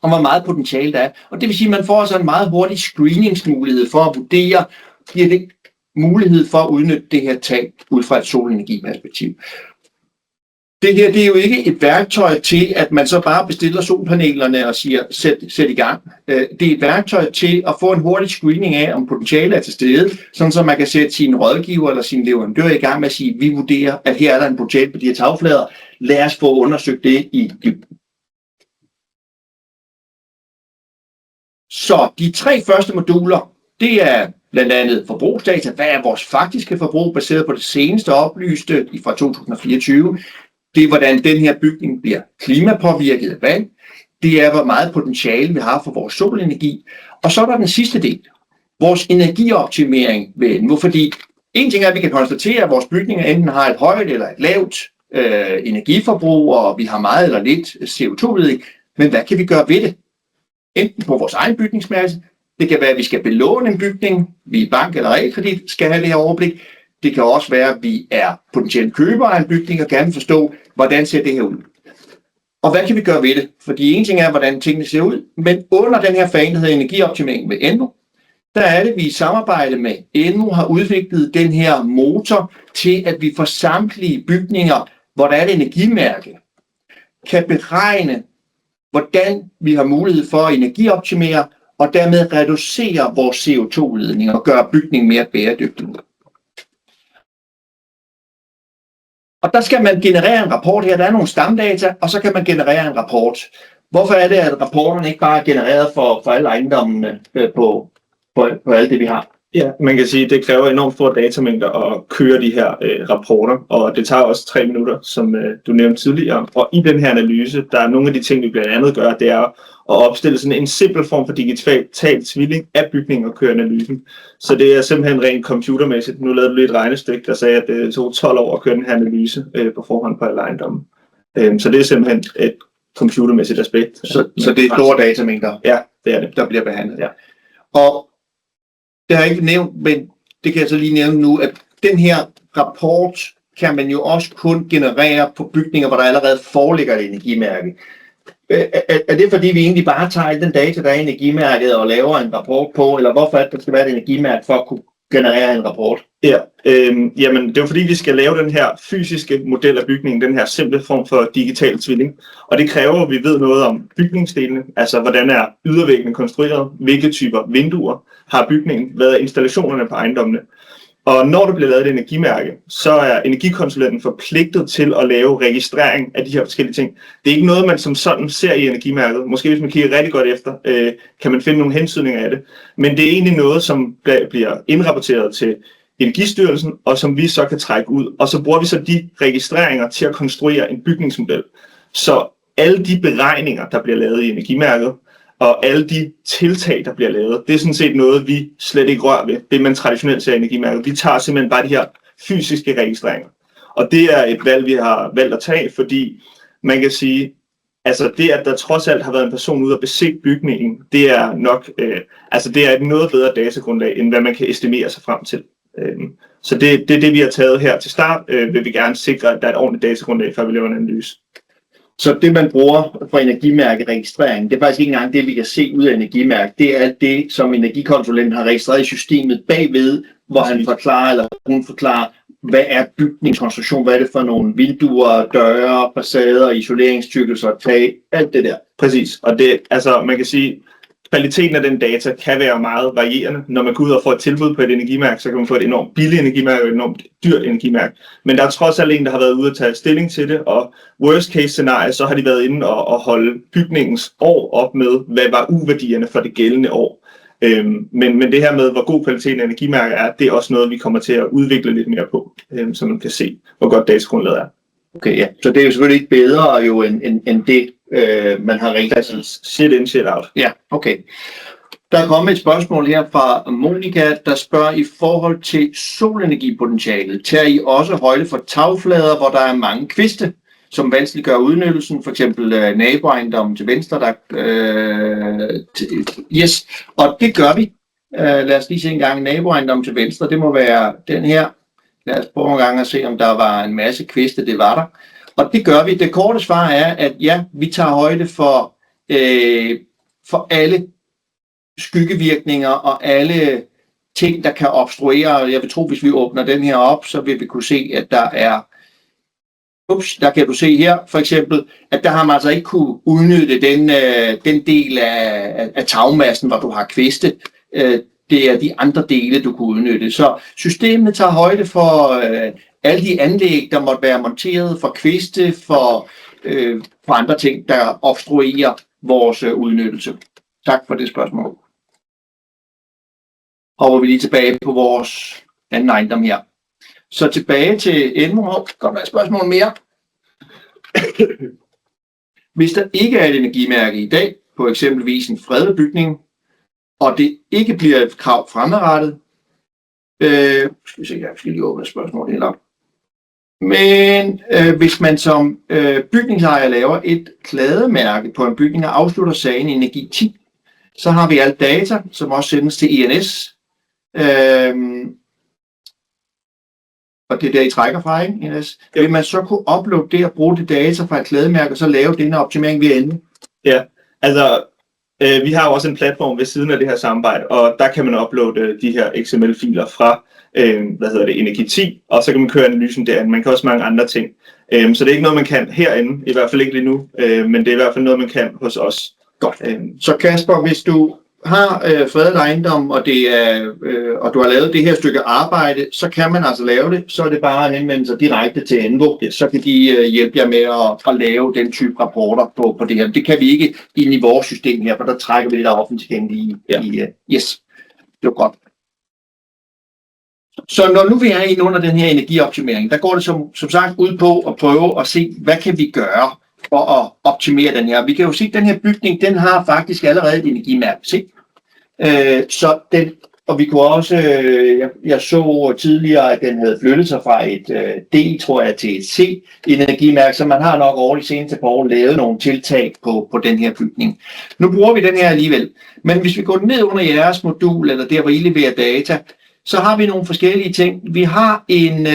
og hvor meget potentiale der er. Og det vil sige, at man får altså en meget hurtig screeningsmulighed for at vurdere, giver det mulighed for at udnytte det her tag ud fra et solenergiperspektiv. Det her, det er jo ikke et værktøj til, at man så bare bestiller solpanelerne og siger, sæt i gang. Det er et værktøj til at få en hurtig screening af, om potentiale er til stede, sådan så man kan sætte sin rådgiver eller sin leverandør i gang med at sige, vi vurderer, at her er der en potentiale på de her tagflader. Lad os få undersøgt det i dybden. Så de 3 første moduler, det er blandt andet forbrugsdata. Hvad er vores faktiske forbrug baseret på det seneste oplyste fra 2024? Det er, hvordan den her bygning bliver klimapåvirket af vand. Det er, hvor meget potentiale vi har for vores solenergi. Og så er der den sidste del, vores energioptimering ved Envo. Fordi en ting er, at vi kan konstatere, at vores bygninger enten har et højt eller et lavt energiforbrug, og vi har meget eller lidt CO2-udledning. Men hvad kan vi gøre ved det? Enten på vores egen bygningsmasse. Det kan være, at vi skal belåne en bygning. Vi i bank eller realkredit skal have det her overblik. Det kan også være, at vi er potentielt købere af en bygning og gerne forstå, hvordan ser det her ud. Og hvad kan vi gøre ved det? Fordi en ting er, hvordan tingene ser ud, men under den her fane, der hedder energioptimering med Envo, der er det, at vi i samarbejde med Envo har udviklet den her motor til, at vi for samtlige bygninger, hvor der er et energimærke, kan beregne, hvordan vi har mulighed for at energioptimere, og dermed reducere vores CO2-udledning og gøre bygningen mere bæredygtig. Og der skal man generere en rapport her. Der er nogle stamdata, og så kan man generere en rapport. Hvorfor er det, at rapporterne ikke bare er genereret for alle ejendommene på alt det, vi har? Ja, man kan sige, at det kræver enormt store datamængder at køre de her rapporter, og det tager også 3 minutter, som du nævnte tidligere. Og i den her analyse, der er nogle af de ting, vi blandt andet gør, det er at opstille sådan en simpel form for digital tvilling af bygningen og køre analysen. Så det er simpelthen rent computermæssigt. Nu lavede du lige et regnestykke, der sagde, at det tog 12 år at køre den her analyse på forhånd på alle ejendomme. Så det er simpelthen et computermæssigt aspekt. Så det er store datamængder, ja, det er det, der bliver behandlet. Ja. Og det har jeg ikke nævnt, men det kan jeg så lige nævne nu, at den her rapport kan man jo også kun generere på bygninger, hvor der allerede foreligger et energimærke. Er det fordi, vi egentlig bare tager den data, der er i energimærket og laver en rapport på, eller hvorfor er det, der skal være et energimærke for at kunne generere en rapport? Ja, jamen det er jo fordi, vi skal lave den her fysiske model af bygningen, den her simple form for digital tvilling. Og det kræver, at vi ved noget om bygningsdelene, altså hvordan er ydervæggene konstrueret, hvilke typer vinduer har bygningen, hvad er installationerne på ejendommene. Og når der bliver lavet et energimærke, så er energikonsulenten forpligtet til at lave registrering af de her forskellige ting. Det er ikke noget, man som sådan ser i energimærket. Måske hvis man kigger rigtig godt efter, kan man finde nogle hensydninger af det. Men det er egentlig noget, som bliver indrapporteret til Energistyrelsen, og som vi så kan trække ud. Og så bruger vi så de registreringer til at konstruere en bygningsmodel. Så alle de beregninger, der bliver lavet i energimærket, og alle de tiltag, der bliver lavet, det er sådan set noget, vi slet ikke rører ved. Det man traditionelt ser i energimærket. Vi tager simpelthen bare de her fysiske registreringer. Og det er et valg, vi har valgt at tage, fordi man kan sige, altså det, at der trods alt har været en person ude og besigte bygningen, det er nok, det er et noget bedre datagrundlag, end hvad man kan estimere sig frem til. Så det er det, vi har taget her til start. Vil vi gerne sikre, at der er et ordentligt datagrundlag, før vi laver en analyse. Så det, man bruger for energimærkeregistrering, det er faktisk ikke engang det, vi kan se ud af energimærket. Det er alt det, som energikonsulenten har registreret i systemet bagved, hvor han forklarer, eller hun forklarer, hvad er bygningskonstruktion, hvad er det for nogle vinduer, døre, facader, isoleringstykkelser, tag, alt det der. Præcis, og det, altså man kan sige, kvaliteten af den data kan være meget varierende. Når man går ud og får et tilbud på et energimærke, så kan man få et enormt billigt energimærke og et enormt dyrt energimærke. Men der er trods alt en, der har været ude at tage stilling til det, og worst case scenarie, så har de været inde og holde bygningens år op med, hvad var U-værdierne for det gældende år. Men det her med, hvor god kvaliteten af energimærker er, det er også noget, vi kommer til at udvikle lidt mere på, så man kan se, hvor godt datagrundlaget er. Okay, ja. Så det er jo selvfølgelig ikke bedre jo end det, man har registreret. Shit in, shit out. Ja, okay. Der er kommet et spørgsmål her fra Monika, der spørger i forhold til solenergipotentialet. Tager I også højde for tagflader, hvor der er mange kviste, som vanskeliggør udnyttelsen, for eksempel naboejendommen til venstre, der yes, og det gør vi. Lad os lige se en gang naboejendommen til venstre, det må være den her. Lad os prøve en gang at se, om der var en masse kviste, det var der. Og det gør vi. Det korte svar er, at ja, vi tager højde for alle skyggevirkninger og alle ting, der kan obstruere. Jeg vil tro, hvis vi åbner den her op, så vil vi kunne se, at der er der kan du se her for eksempel, at der har man altså ikke kunne udnytte den del af tagmassen, hvor du har kviste. Det er de andre dele, du kunne udnytte. Så systemet tager højde for alle de anlæg, der måtte være monteret, for kviste, for andre ting, der obstruerer vores udnyttelse. Tak for det spørgsmål. Hopper vi lige tilbage på vores anden ejendom her. Så tilbage til Edmund. Godt med et spørgsmål mere. Hvis der ikke er et energimærke i dag, på eksempelvis en fredet bygning, og det ikke bliver et krav fremadrettet, skal vi se, jeg skal lige åbne spørgsmålet helt op. Men hvis man som bygningsejer laver et klademærke på en bygning og afslutter sagen i energi 10, så har vi alt data, som også sendes til ENS. Og det er der, I trækker fra, ikke? ENS. Vil man så kunne uploade det og bruge det data fra et klademærke, og så lave denne optimering ved enden? Ja, altså vi har også en platform ved siden af det her samarbejde, og der kan man uploade de her XML-filer fra Energi 10, og så kan man køre analysen derinde. Man kan også mange andre ting. Så det er ikke noget, man kan herinde, i hvert fald ikke lige nu, men det er i hvert fald noget, man kan hos os. Godt. Så Kasper, hvis du har fredet ejendom, og, og du har lavet det her stykke arbejde, så kan man altså lave det. Så er det bare at henvende sig direkte til Envo. Så kan de hjælpe jer med at lave den type rapporter på det her. Det kan vi ikke inde i vores system her, for der trækker vi det der offentligt tilgængeligt i. Yes, det var godt. Så når nu vi er inde under den her energioptimering, der går det som sagt ud på at prøve at se, hvad kan vi gøre for at optimere den her. Vi kan jo se, at den her bygning, den har faktisk allerede et energimærke. Se? Så den, og vi kunne også, jeg så tidligere, at den havde flyttet sig fra et D, tror jeg, til et C-energimærke, så man har nok over de seneste par år lavet nogle tiltag på den her bygning. Nu bruger vi den her alligevel, men hvis vi går ned under jeres modul, eller der hvor I leverer data, så har vi nogle forskellige ting. Vi har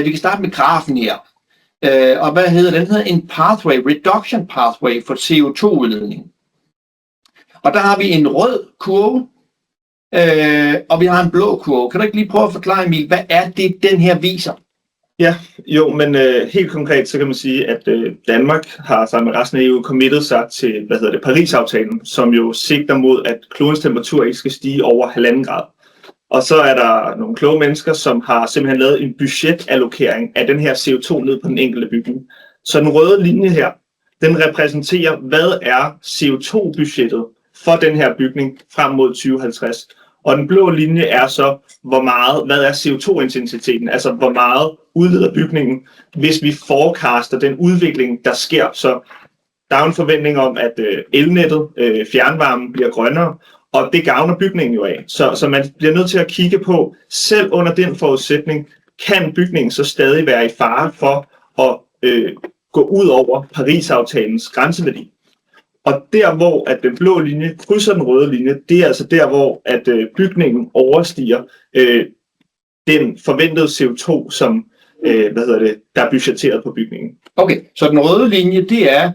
vi kan starte med grafen her. Og hvad hedder den? Den hedder en pathway, reduction pathway for CO2-udledning. Og der har vi en rød kurve, og vi har en blå kurve. Kan du ikke lige prøve at forklare, Emil, hvad er det, den her viser? Ja, jo, men helt konkret, så kan man sige, at Danmark har sammen med resten af EU committet sig til, Paris-aftalen, som jo sigter mod, at klodens temperatur ikke skal stige over 1,5 grad. Og så er der nogle kloge mennesker, som har simpelthen lavet en budgetallokering af den her CO2 ned på den enkelte bygning. Så den røde linje her, den repræsenterer, hvad er CO2-budgettet for den her bygning frem mod 2050. Og den blå linje er så, hvad er CO2-intensiteten, altså hvor meget udleder bygningen, hvis vi forecaster den udvikling, der sker. Så der er en forventning om, at elnettet, fjernvarmen bliver grønnere, og det gavner bygningen jo af. Så man bliver nødt til at kigge på, selv under den forudsætning, kan bygningen så stadig være i fare for at gå ud over Paris-aftalens grænseværdi. Og der, hvor at den blå linje krydser den røde linje, det er altså der, hvor at bygningen overstiger den forventede CO2, som der er budgetteret på bygningen. Okay, så den røde linje, det er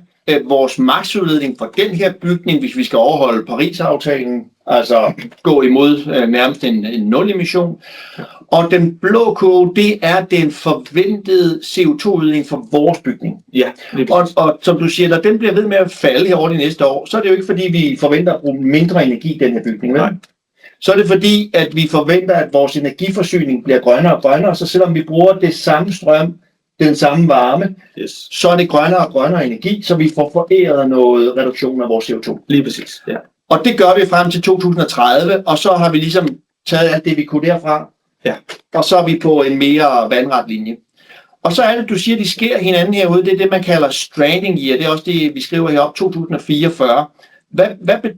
vores maksudledning fra den her bygning, hvis vi skal overholde Paris-aftalen, altså gå imod nærmest en nul-emission. Og den blå kurve, det er den forventede CO2-udledning for vores bygning. Ja. Og som du siger, når den bliver ved med at falde her over de næste år, så er det jo ikke fordi, vi forventer at bruge mindre energi i den her bygning. Nej. Så er det fordi, at vi forventer, at vores energiforsyning bliver grønnere og grønnere, så selvom vi bruger det samme strøm, den samme varme, så er det grønnere og grønnere energi, så vi får foræret noget reduktion af vores CO2. Lige præcis, ja. Og det gør vi frem til 2030, og så har vi ligesom taget alt det, vi kunne derfra, og så er vi på en mere vandret linje. Og så er det, du siger, de sker hinanden herude, det er det, man kalder stranding year, det er også det, vi skriver heroppe, 2044.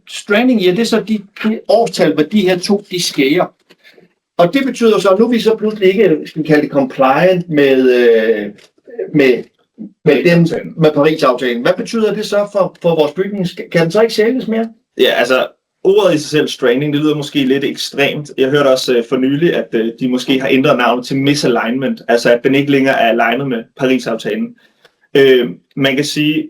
Stranding year, det er så de årstal, hvor de her to, de skærer. Og det betyder så, at nu er vi så pludselig ikke, skal vi kalde det compliant med Paris-aftalen. Hvad betyder det så for vores bygning? Kan den så ikke sælges mere? Ja, altså ordet i sig selv, stranding, det lyder måske lidt ekstremt. Jeg hørte også for nylig, at de måske har ændret navnet til misalignment, altså at den ikke længere er alignet med Paris-aftalen. Man kan sige,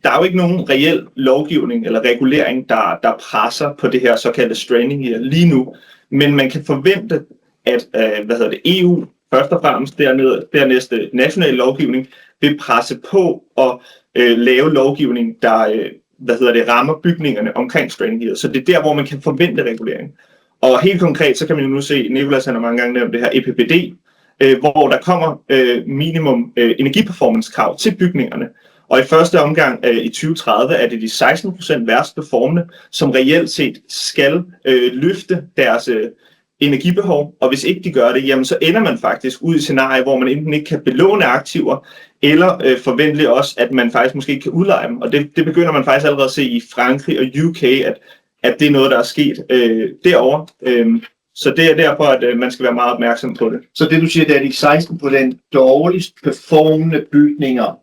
der er jo ikke nogen reel lovgivning eller regulering, der presser på det her såkaldte stranding her lige nu. Men man kan forvente, at EU først og fremmest dernæst national lovgivning vil presse på at lave lovgivning, der rammer bygningerne omkring stranding her. Så det er der, hvor man kan forvente regulering. Og helt konkret, så kan man jo nu se, Nicolas har mange gange nævnt det her EPBD, hvor der kommer minimum energiperformance krav til bygningerne. Og i første omgang i 2030 er det de 16% værst performende, som reelt set skal løfte deres energibehov. Og hvis ikke de gør det, jamen så ender man faktisk ud i scenarier, hvor man enten ikke kan belåne aktiver, eller forventeligt også, at man faktisk måske ikke kan udleje dem. Og det begynder man faktisk allerede at se i Frankrig og UK, at det er noget, der er sket derovre. Så det er derfor, at man skal være meget opmærksom på det. Så det du siger, det er, at de 16% dårligst performende bygninger,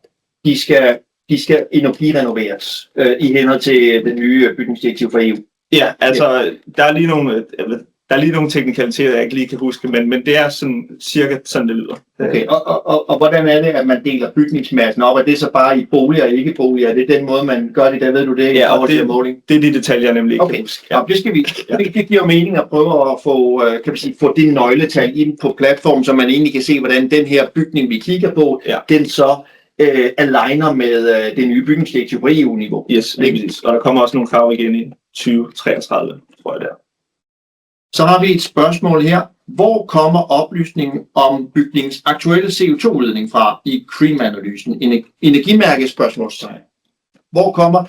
de skal energirenoveres i henhold til det nye bygningsdirektiv fra EU. Ja, altså der er lige nogle teknikaliteter, jeg ikke lige kan huske, men det er sådan cirka sådan, det lyder. Okay, og hvordan er det, at man deler bygningsmassen op? Er det så bare i boliger og ikke boliger? Er det den måde, man gør det, der ved du det? Ja, og det er de detaljer, nemlig ikke kan huske. Ja. Det giver mening at prøve at få det nøgletal ind på platformen, så man egentlig kan se, hvordan den her bygning, vi kigger på, den så aligner med det nye bygningsdirektiv på EU-niveau. Yes, og der kommer også nogle krav igen i 2033, tror jeg der. Så har vi et spørgsmål her. Hvor kommer oplysningen om bygningens aktuelle CO2-udledning fra i CRREAM-analysen? Energimærke spørgsmålstegn. Hvor kommer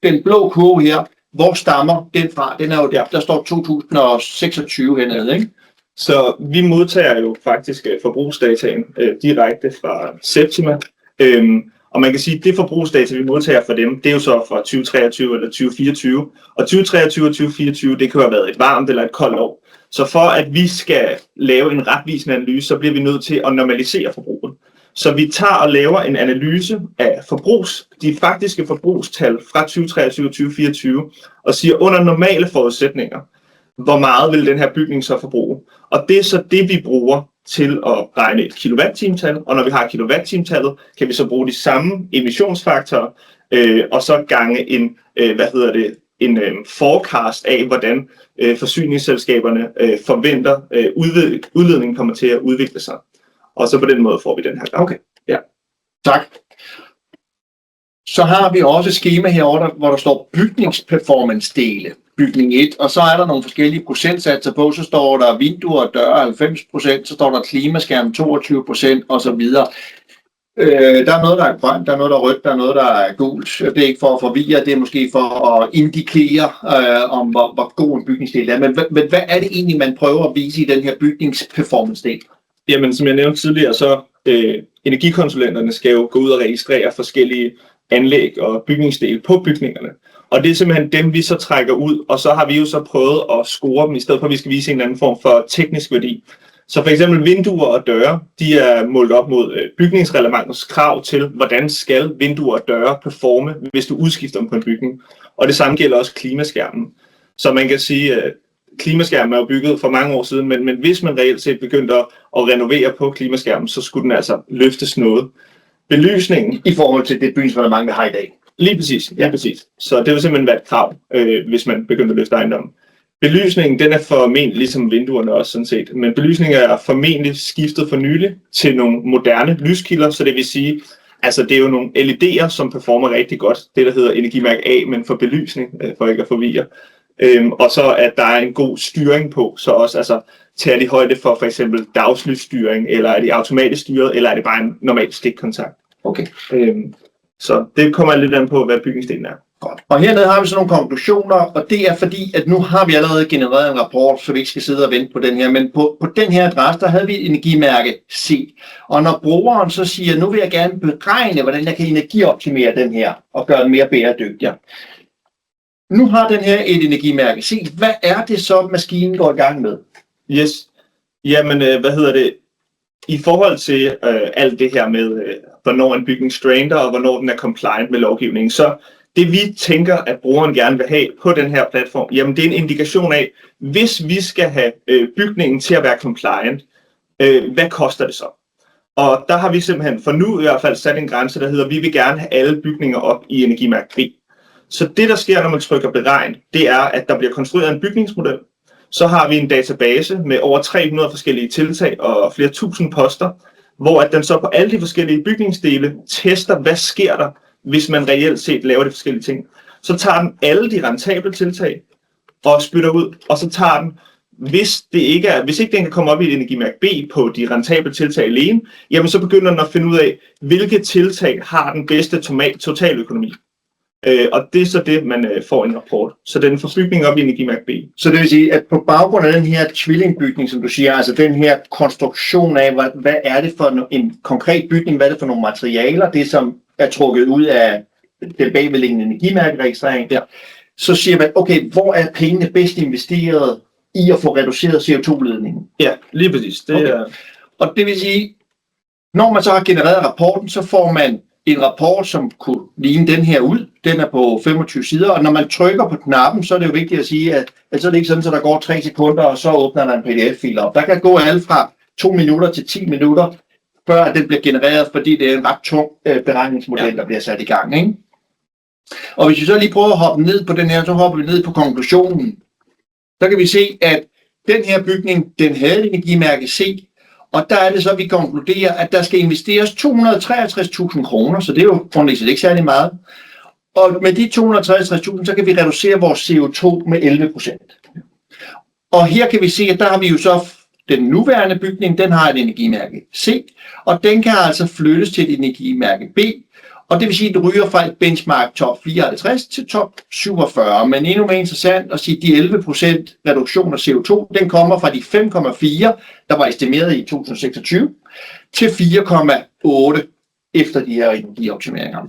den blå kurve her? Hvor stammer den fra? Den er jo, der står 2026 hernede, ikke? Så vi modtager jo faktisk forbrugsdataen direkte fra Septima. Og man kan sige, at det forbrugsdata, vi modtager fra dem, det er jo så fra 2023 eller 2024. Og 2023 og 2024, det kan jo have været et varmt eller et koldt år. Så for at vi skal lave en retvisende analyse, så bliver vi nødt til at normalisere forbruget. Så vi tager og laver en analyse af de faktiske forbrugstal fra 2023 og 2024, og siger under normale forudsætninger, hvor meget vil den her bygning så forbruge. Og det er så det, vi bruger til at regne et kilowatt-timetal, og når vi har kilowatt-timetallet, kan vi så bruge de samme emissionsfaktorer, og så gange en forecast af, hvordan forsyningsselskaberne forventer, udledningen kommer til at udvikle sig. Og så på den måde får vi den her graf. Okay, ja. Tak. Så har vi også et schema herovre, hvor der står bygningsperformance-dele. Bygning 1, og så er der nogle forskellige procentsatser på, så står der vinduer og døre 90%, så står der klimaskærm 22% og så videre. Der er noget, der er grønt, der er noget, der er rødt, der er noget, der er gult. Det er ikke for at forvirre, det er måske for at indikere, om hvor god en bygningsdel er. Men hvad er det egentlig, man prøver at vise i den her bygningsperformance-del? Jamen, som jeg nævnte tidligere, så energikonsulenterne skal jo gå ud og registrere forskellige anlæg og bygningsdele på bygningerne. Og det er simpelthen dem, vi så trækker ud, og så har vi jo så prøvet at score dem, i stedet for at vi skal vise en eller anden form for teknisk værdi. Så for eksempel vinduer og døre, de er målt op mod bygningsreglementets krav til, hvordan skal vinduer og døre performe, hvis du udskifter dem på en bygning. Og det samme gælder også klimaskærmen. Så man kan sige, at klimaskærmen er jo bygget for mange år siden, men hvis man reelt set begyndte at renovere på klimaskærmen, så skulle den altså løftes noget. Belysningen i forhold til det bygningsreglement, vi har i dag. Lige præcis, ja. Præcis. Så det vil simpelthen være et krav, hvis man begynder at løfte ejendommen. Belysningen, den er formentlig ligesom vinduerne også sådan set, men belysningen er formentlig skiftet for nylig til nogle moderne lyskilder, så det vil sige, altså det er jo nogle LED'er, som performer rigtig godt, det der hedder energimærke A, men for belysning, for ikke at forvirre. Og så at der er en god styring på, så også altså tager de højde for eksempel dagslysstyring, eller er de automatisk styret, eller er det bare en normal stikkontakt. Okay. Så det kommer lidt an på, hvad bygningsdelen er. Godt. Og hernede har vi så nogle konklusioner, og det er fordi, at nu har vi allerede genereret en rapport, så vi ikke skal sidde og vente på den her. Men på den her adresse, der havde vi et energimærke C. Og når brugeren så siger, nu vil jeg gerne beregne, hvordan jeg kan energioptimere den her, og gøre den mere bæredygtig. Nu har den her et energimærke C. Hvad er det så, maskinen går i gang med? Yes. Jamen, i forhold til alt det her med, hvornår en bygning strander, og hvornår den er compliant med lovgivningen, så det vi tænker, at brugeren gerne vil have på den her platform, jamen det er en indikation af, hvis vi skal have bygningen til at være compliant, hvad koster det så? Og der har vi simpelthen for nu i hvert fald sat en grænse, der hedder, at vi vil gerne have alle bygninger op i energimærke B. Så det, der sker, når man trykker beregn, det er, at der bliver konstrueret en bygningsmodel. Så har vi en database med over 300 forskellige tiltag og flere tusind poster, hvor at den så på alle de forskellige bygningsdele tester, hvad sker der, hvis man reelt set laver de forskellige ting. Så tager den alle de rentable tiltag og spytter ud, og så tager den, hvis ikke den kan komme op i et energimærke B på de rentable tiltag alene, jamen så begynder den at finde ud af, hvilke tiltag har den bedste totaløkonomi. Og det er så det, man får en rapport. Så den får bygningen op i energimærke B. Så det vil sige, at på baggrund af den her tvillingbygning, som du siger, altså den her konstruktion af, hvad er det for en konkret bygning, hvad er det for nogle materialer, det som er trukket ud af den bagvedliggende energimærkeregistrering, så siger man, okay, hvor er pengene bedst investeret i at få reduceret CO2-ledningen? Ja, lige præcis. Og det vil sige, når man så har genereret rapporten, så får man en rapport, som kunne ligne den her ud. Den er på 25 sider, og når man trykker på knappen, så er det jo vigtigt at sige, at så er det ikke sådan, at der går 3 sekunder, og så åbner der en pdf-fil op. Der kan gå alt fra 2 minutter til 10 minutter, før den bliver genereret, fordi det er en ret tung beregningsmodel, der bliver sat i gang. Ikke? Og hvis vi så lige prøver at hoppe ned på den her, så hopper vi ned på konklusionen. Der kan vi se, at den her bygning, den havde energimærke C, og der er det så, at vi konkluderer, at der skal investeres 263.000 kroner, så det er jo grundlæggende ikke særlig meget. Og med de 263.000, så kan vi reducere vores CO2 med 11%. Og her kan vi se, at der har vi jo så den nuværende bygning, den har et energimærke C, og den kan altså flyttes til et energimærke B. Og det vil sige, at det ryger fra et benchmark top 54 til top 47. Men endnu mere interessant at sige, at de 11% reduktion af CO2, den kommer fra de 5,4, der var estimeret i 2026, til 4,8 efter de her energioptimeringer.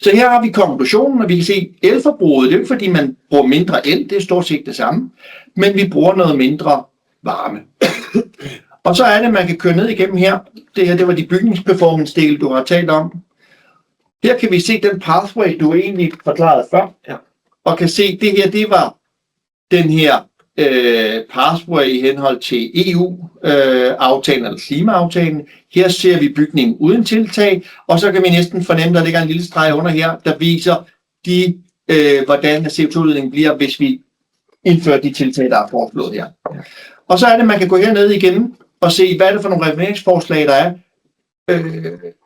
Så her har vi konklusionen, og vi kan se, at elforbruget, det er jo ikke fordi, man bruger mindre el, det er stort set det samme, men vi bruger noget mindre varme. Og så er det, at man kan køre ned igennem her. Det her, det var de bygningsperformance-dele, du har talt om. Her kan vi se den pathway, du egentlig forklarede før. Ja. Og kan se, det her, det var den her pathway i henhold til EU-aftalen eller klimaaftalen. Her ser vi bygningen uden tiltag, og så kan vi næsten fornemme, der ligger en lille streg under her, der viser, hvordan CO2-udledningen bliver, hvis vi indfører de tiltag, der er foreslået her. Ja. Og så er det, at man kan gå herned igen og se, hvad er det for nogle revideringsforslag, der er.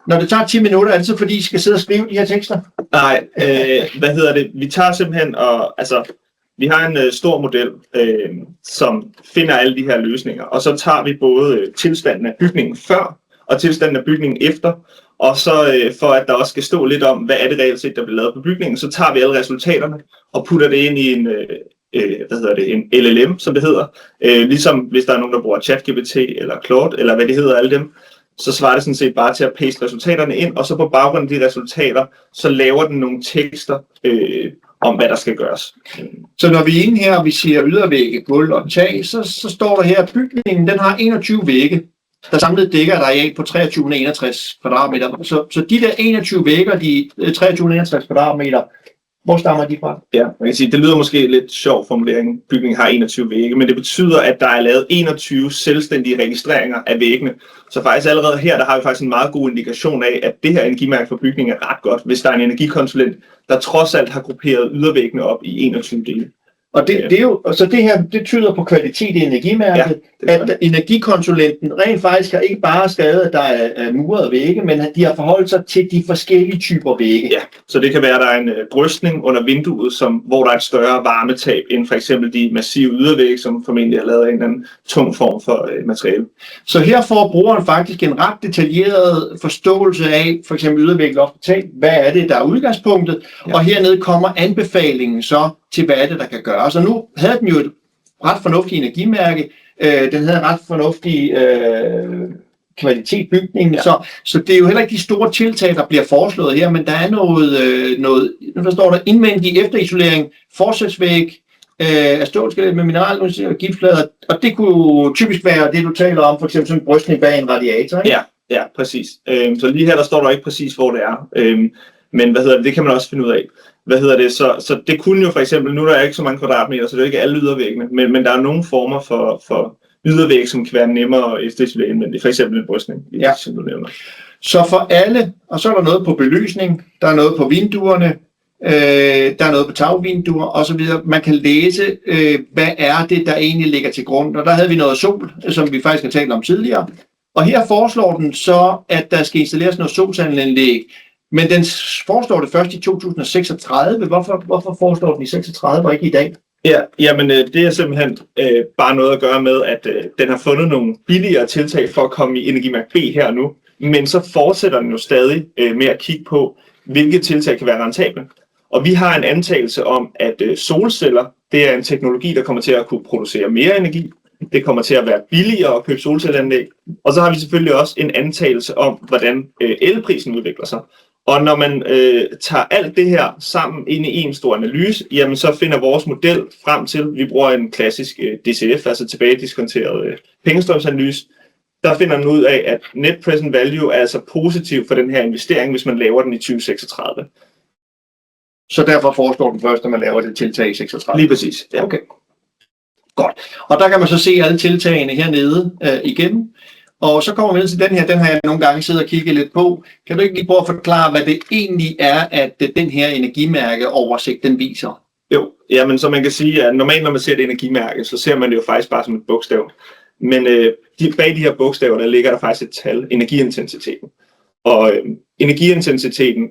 Når det tager 10 minutter, er det så fordi, I skal sidde og skrive de her tekster? Nej, vi tager simpelthen vi har en stor model, som finder alle de her løsninger, og så tager vi både tilstanden af bygningen før og tilstanden af bygningen efter, og så for at der også skal stå lidt om, hvad er det reelt set, der bliver lavet på bygningen, så tager vi alle resultaterne og putter det ind i en en LLM, som det hedder. Ligesom hvis der er nogen, der bruger ChatGPT eller Claude, eller hvad det hedder, alle dem, så svarer det sådan set bare til at paste resultaterne ind, og så på baggrund af de resultater, så laver den nogle tekster om, hvad der skal gøres. Så når vi er inde her, og vi siger ydervægge, gulv og tag, så står der her, at bygningen den har 21 vægge, der samlet dækker et areal på 2361 kvadratmeter. Så de der 21 vægge, de 2361 kvadratmeter, hvor stammer de fra? Ja, man kan sige, det lyder måske lidt sjov formulering. Bygningen har 21 vægge, men det betyder, at der er lavet 21 selvstændige registreringer af væggene. Så faktisk allerede her, der har vi faktisk en meget god indikation af, at det her energimærke for bygningen er ret godt, hvis der er en energikonsulent, der trods alt har grupperet ydervæggene op i 21 dele. Og det er jo, så det her, det tyder på kvalitet i energimærket, ja, at energikonsulenten rent faktisk har ikke bare skrevet, at der er murede vægge, men at de har forholdt sig til de forskellige typer vægge. Ja, så det kan være, at der er en brystning under vinduet, hvor der er et større varmetab end for eksempel de massive ydervægge, som formentlig er lavet af en eller anden tung form for materiale. Så her får brugeren faktisk en ret detaljeret forståelse af for eksempel ydervægge, loft og tag. Hvad er det, der er udgangspunktet? Ja. Og hernede kommer anbefalingen så til, hvad er det, der kan gøres. Og nu havde den jo et ret fornuftigt energimærke. Den havde en ret fornuftig kvalitet bygningen. Ja. Så det er jo heller ikke de store tiltag, der bliver foreslået her, men der er noget nu der står der indvendig efterisolering, forsætsvæg, af stålskelet med mineral og giftflader, og det kunne typisk være det, du taler om, for eksempel sådan en brystning bag en radiator, ikke? Ja, præcis. Så lige her, der står der ikke præcis, hvor det er. Men det kan man også finde ud af. Så det kunne jo for eksempel, nu er der ikke så mange kvadratmeter, så det er ikke alle ydervæggene, men der er nogle former for ydervæg, som kan være nemmere at efterisolere indvendigt, for eksempel en brystning, ja. Som du nævner. Så for alle, og så er der noget på belysning, der er noget på vinduerne, der er noget på tagvinduer osv. Man kan læse, hvad er det, der egentlig ligger til grund. Og der havde vi noget sol, som vi faktisk har talt om tidligere. Og her foreslår den så, at der skal installeres noget solcelleanlæg. Men den foreslår det først i 2036. Hvorfor foreslår den i 36 og ikke i dag? Ja, men det er simpelthen bare noget at gøre med, at den har fundet nogle billigere tiltag for at komme i energimærke B her nu. Men så fortsætter den jo stadig med at kigge på, hvilke tiltag kan være rentable. Og vi har en antagelse om, at solceller, det er en teknologi, der kommer til at kunne producere mere energi. Det kommer til at være billigere at købe solcelleanlæg. Og så har vi selvfølgelig også en antagelse om, hvordan elprisen udvikler sig. Og når man tager alt det her sammen ind i en stor analyse, jamen så finder vores model frem til, vi bruger en klassisk DCF, altså tilbagediskonteret pengestrømsanalyse, der finder man ud af, at net present value er altså positiv for den her investering, hvis man laver den i 2036. Så derfor foreslår den først, at man laver det tiltag i 36? Lige præcis, ja. Okay. Godt. Og der kan man så se alle tiltagene hernede igen. Og så kommer vi ned til den her, den har jeg nogle gange siddet og kigget lidt på. Kan du ikke lige prøve at forklare, hvad det egentlig er, at den her energimærkeoversigt, den viser? Jo, jamen så man kan sige, at normalt når man ser et energimærke, så ser man det jo faktisk bare som et bogstav. Men bag de her bogstaver, der ligger der faktisk et tal, energiintensiteten. Og energiintensiteten,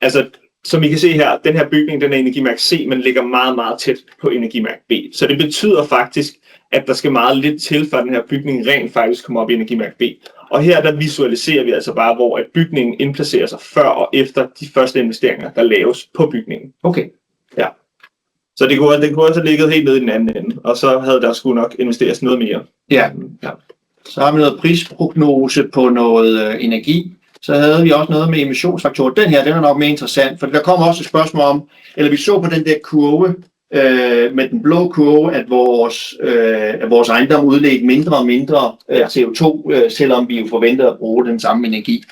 Altså, som I kan se her, den her bygning, den er energimærke C, men ligger meget, meget tæt på energimærke B. Så det betyder faktisk, at der skal meget lidt til, for den her bygning rent faktisk kommer op i energimærke B. Og her der visualiserer vi altså bare, hvor at bygningen indplacerer sig før og efter de første investeringer, der laves på bygningen. Okay. Ja. Så det kunne også have ligget helt nede i den anden ende, og så havde der skulle nok investeres noget mere. Ja. Så har vi noget prisprognose på noget energi. Så havde vi også noget med emissionsfaktorer. Den er nok mere interessant, for der kommer også et spørgsmål om, eller vi så på den der kurve, med den blå kurve, at vores ejendom udledte mindre og mindre CO2, selvom vi jo forventer at bruge den samme energi.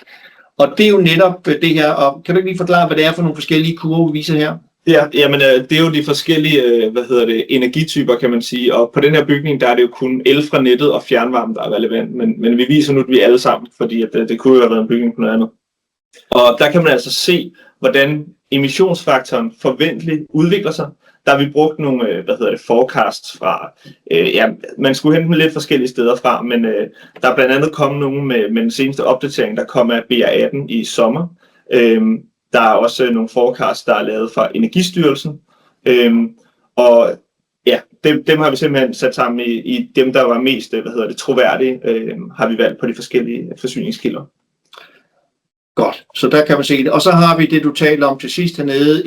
Og det er jo netop det her, og kan du ikke lige forklare, hvad det er for nogle forskellige kurver, vi viser her? Ja, jamen det er jo de forskellige, energityper, kan man sige, og på den her bygning, der er det jo kun el fra nettet og fjernvarme, der er relevant, men vi viser nu, at vi er alle sammen, fordi at det kunne jo have været en bygning på noget andet. Og der kan man altså se, hvordan emissionsfaktoren forventeligt udvikler sig. Der har vi brugt nogle, forecasts fra, man skulle hente dem lidt forskellige steder fra, men der er blandt andet kommet nogle med den seneste opdatering, der kom af BR18 i sommer. Der er også nogle forecasts, der er lavet fra Energistyrelsen, og ja, dem har vi simpelthen sat sammen i dem, der var mest, troværdige, har vi valgt på de forskellige forsyningskilder. Godt, så der kan man se det. Og så har vi det, du taler om til sidst hernede,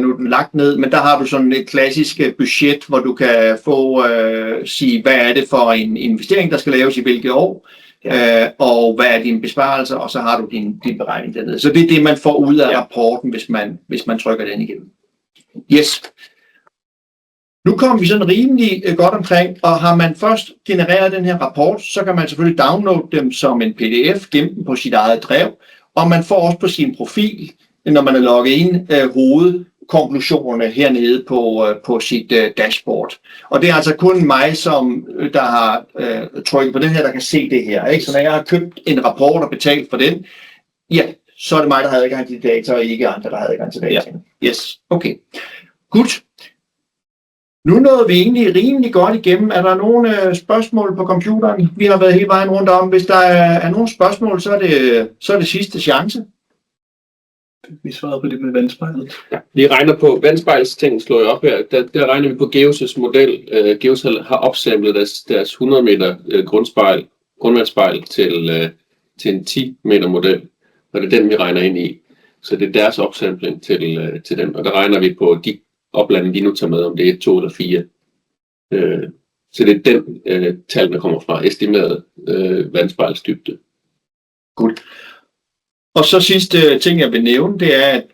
nu er den lagt ned, men der har du sådan et klassisk budget, hvor du kan få sige, hvad er det for en investering, der skal laves i hvilket år, og hvad er din besparelse, og så har du din beregning dernede. Så det er det, man får ud af rapporten, hvis man trykker den igennem. Yes. Nu kommer vi sådan rimelig godt omkring, og har man først genereret den her rapport, så kan man selvfølgelig downloade dem som en pdf, gemme dem på sit eget drev, og man får også på sin profil, når man er logget ind, hovedkonklusionerne hernede på sit dashboard. Og det er altså kun mig, der har trykket på den her, der kan se det her. Ikke? Så når jeg har købt en rapport og betalt for den, så er det mig, der har adgang til data, og ikke andre, der har adgang til data. Yes, okay. Godt. Nu nåede vi egentlig rimelig godt igennem. Er der nogle spørgsmål på computeren? Vi har været hele vejen rundt om. Hvis der er nogle spørgsmål, så er det sidste chance. Vi svarede på det med vandspejlet. Ja, vi regner på vandspejlsting, slår jeg op her. Der regner vi på Geos' model. Geos har opsamlet deres 100 meter grundvandsspejl til en 10 meter model. Og det er den, vi regner ind i. Så det er deres opsamling til den. Og der regner vi på de oplande, de nu tager med, om det er 2 eller 4. Så det er den tal, der kommer fra estimeret vandspejlsdybde. Godt. Og så sidste ting, jeg vil nævne, det er, at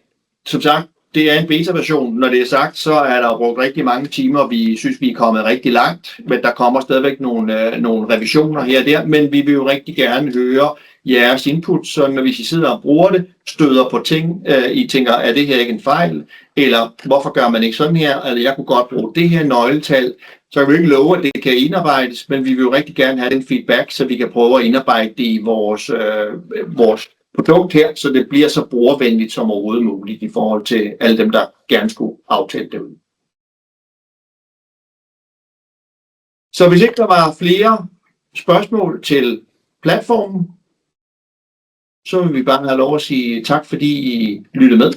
som sagt, det er en beta-version. Når det er sagt, så er der brugt rigtig mange timer, vi synes, vi er kommet rigtig langt, men der kommer stadigvæk nogle revisioner her og der, men vi vil jo rigtig gerne høre jeres input, så når hvis I sidder og bruger det, støder på ting, I tænker, er det her ikke en fejl, eller hvorfor gør man ikke sådan her, eller jeg kunne godt bruge det her nøgletal, så jeg vil ikke love, at det kan indarbejdes, men vi vil jo rigtig gerne have den feedback, så vi kan prøve at indarbejde det i vores produkt her, så det bliver så brugervenligt som overhovedet muligt i forhold til alle dem, der gerne skulle aftale det ud. Så hvis ikke der var flere spørgsmål til platformen, så vil vi bare have lov at sige tak, fordi I lyttede med.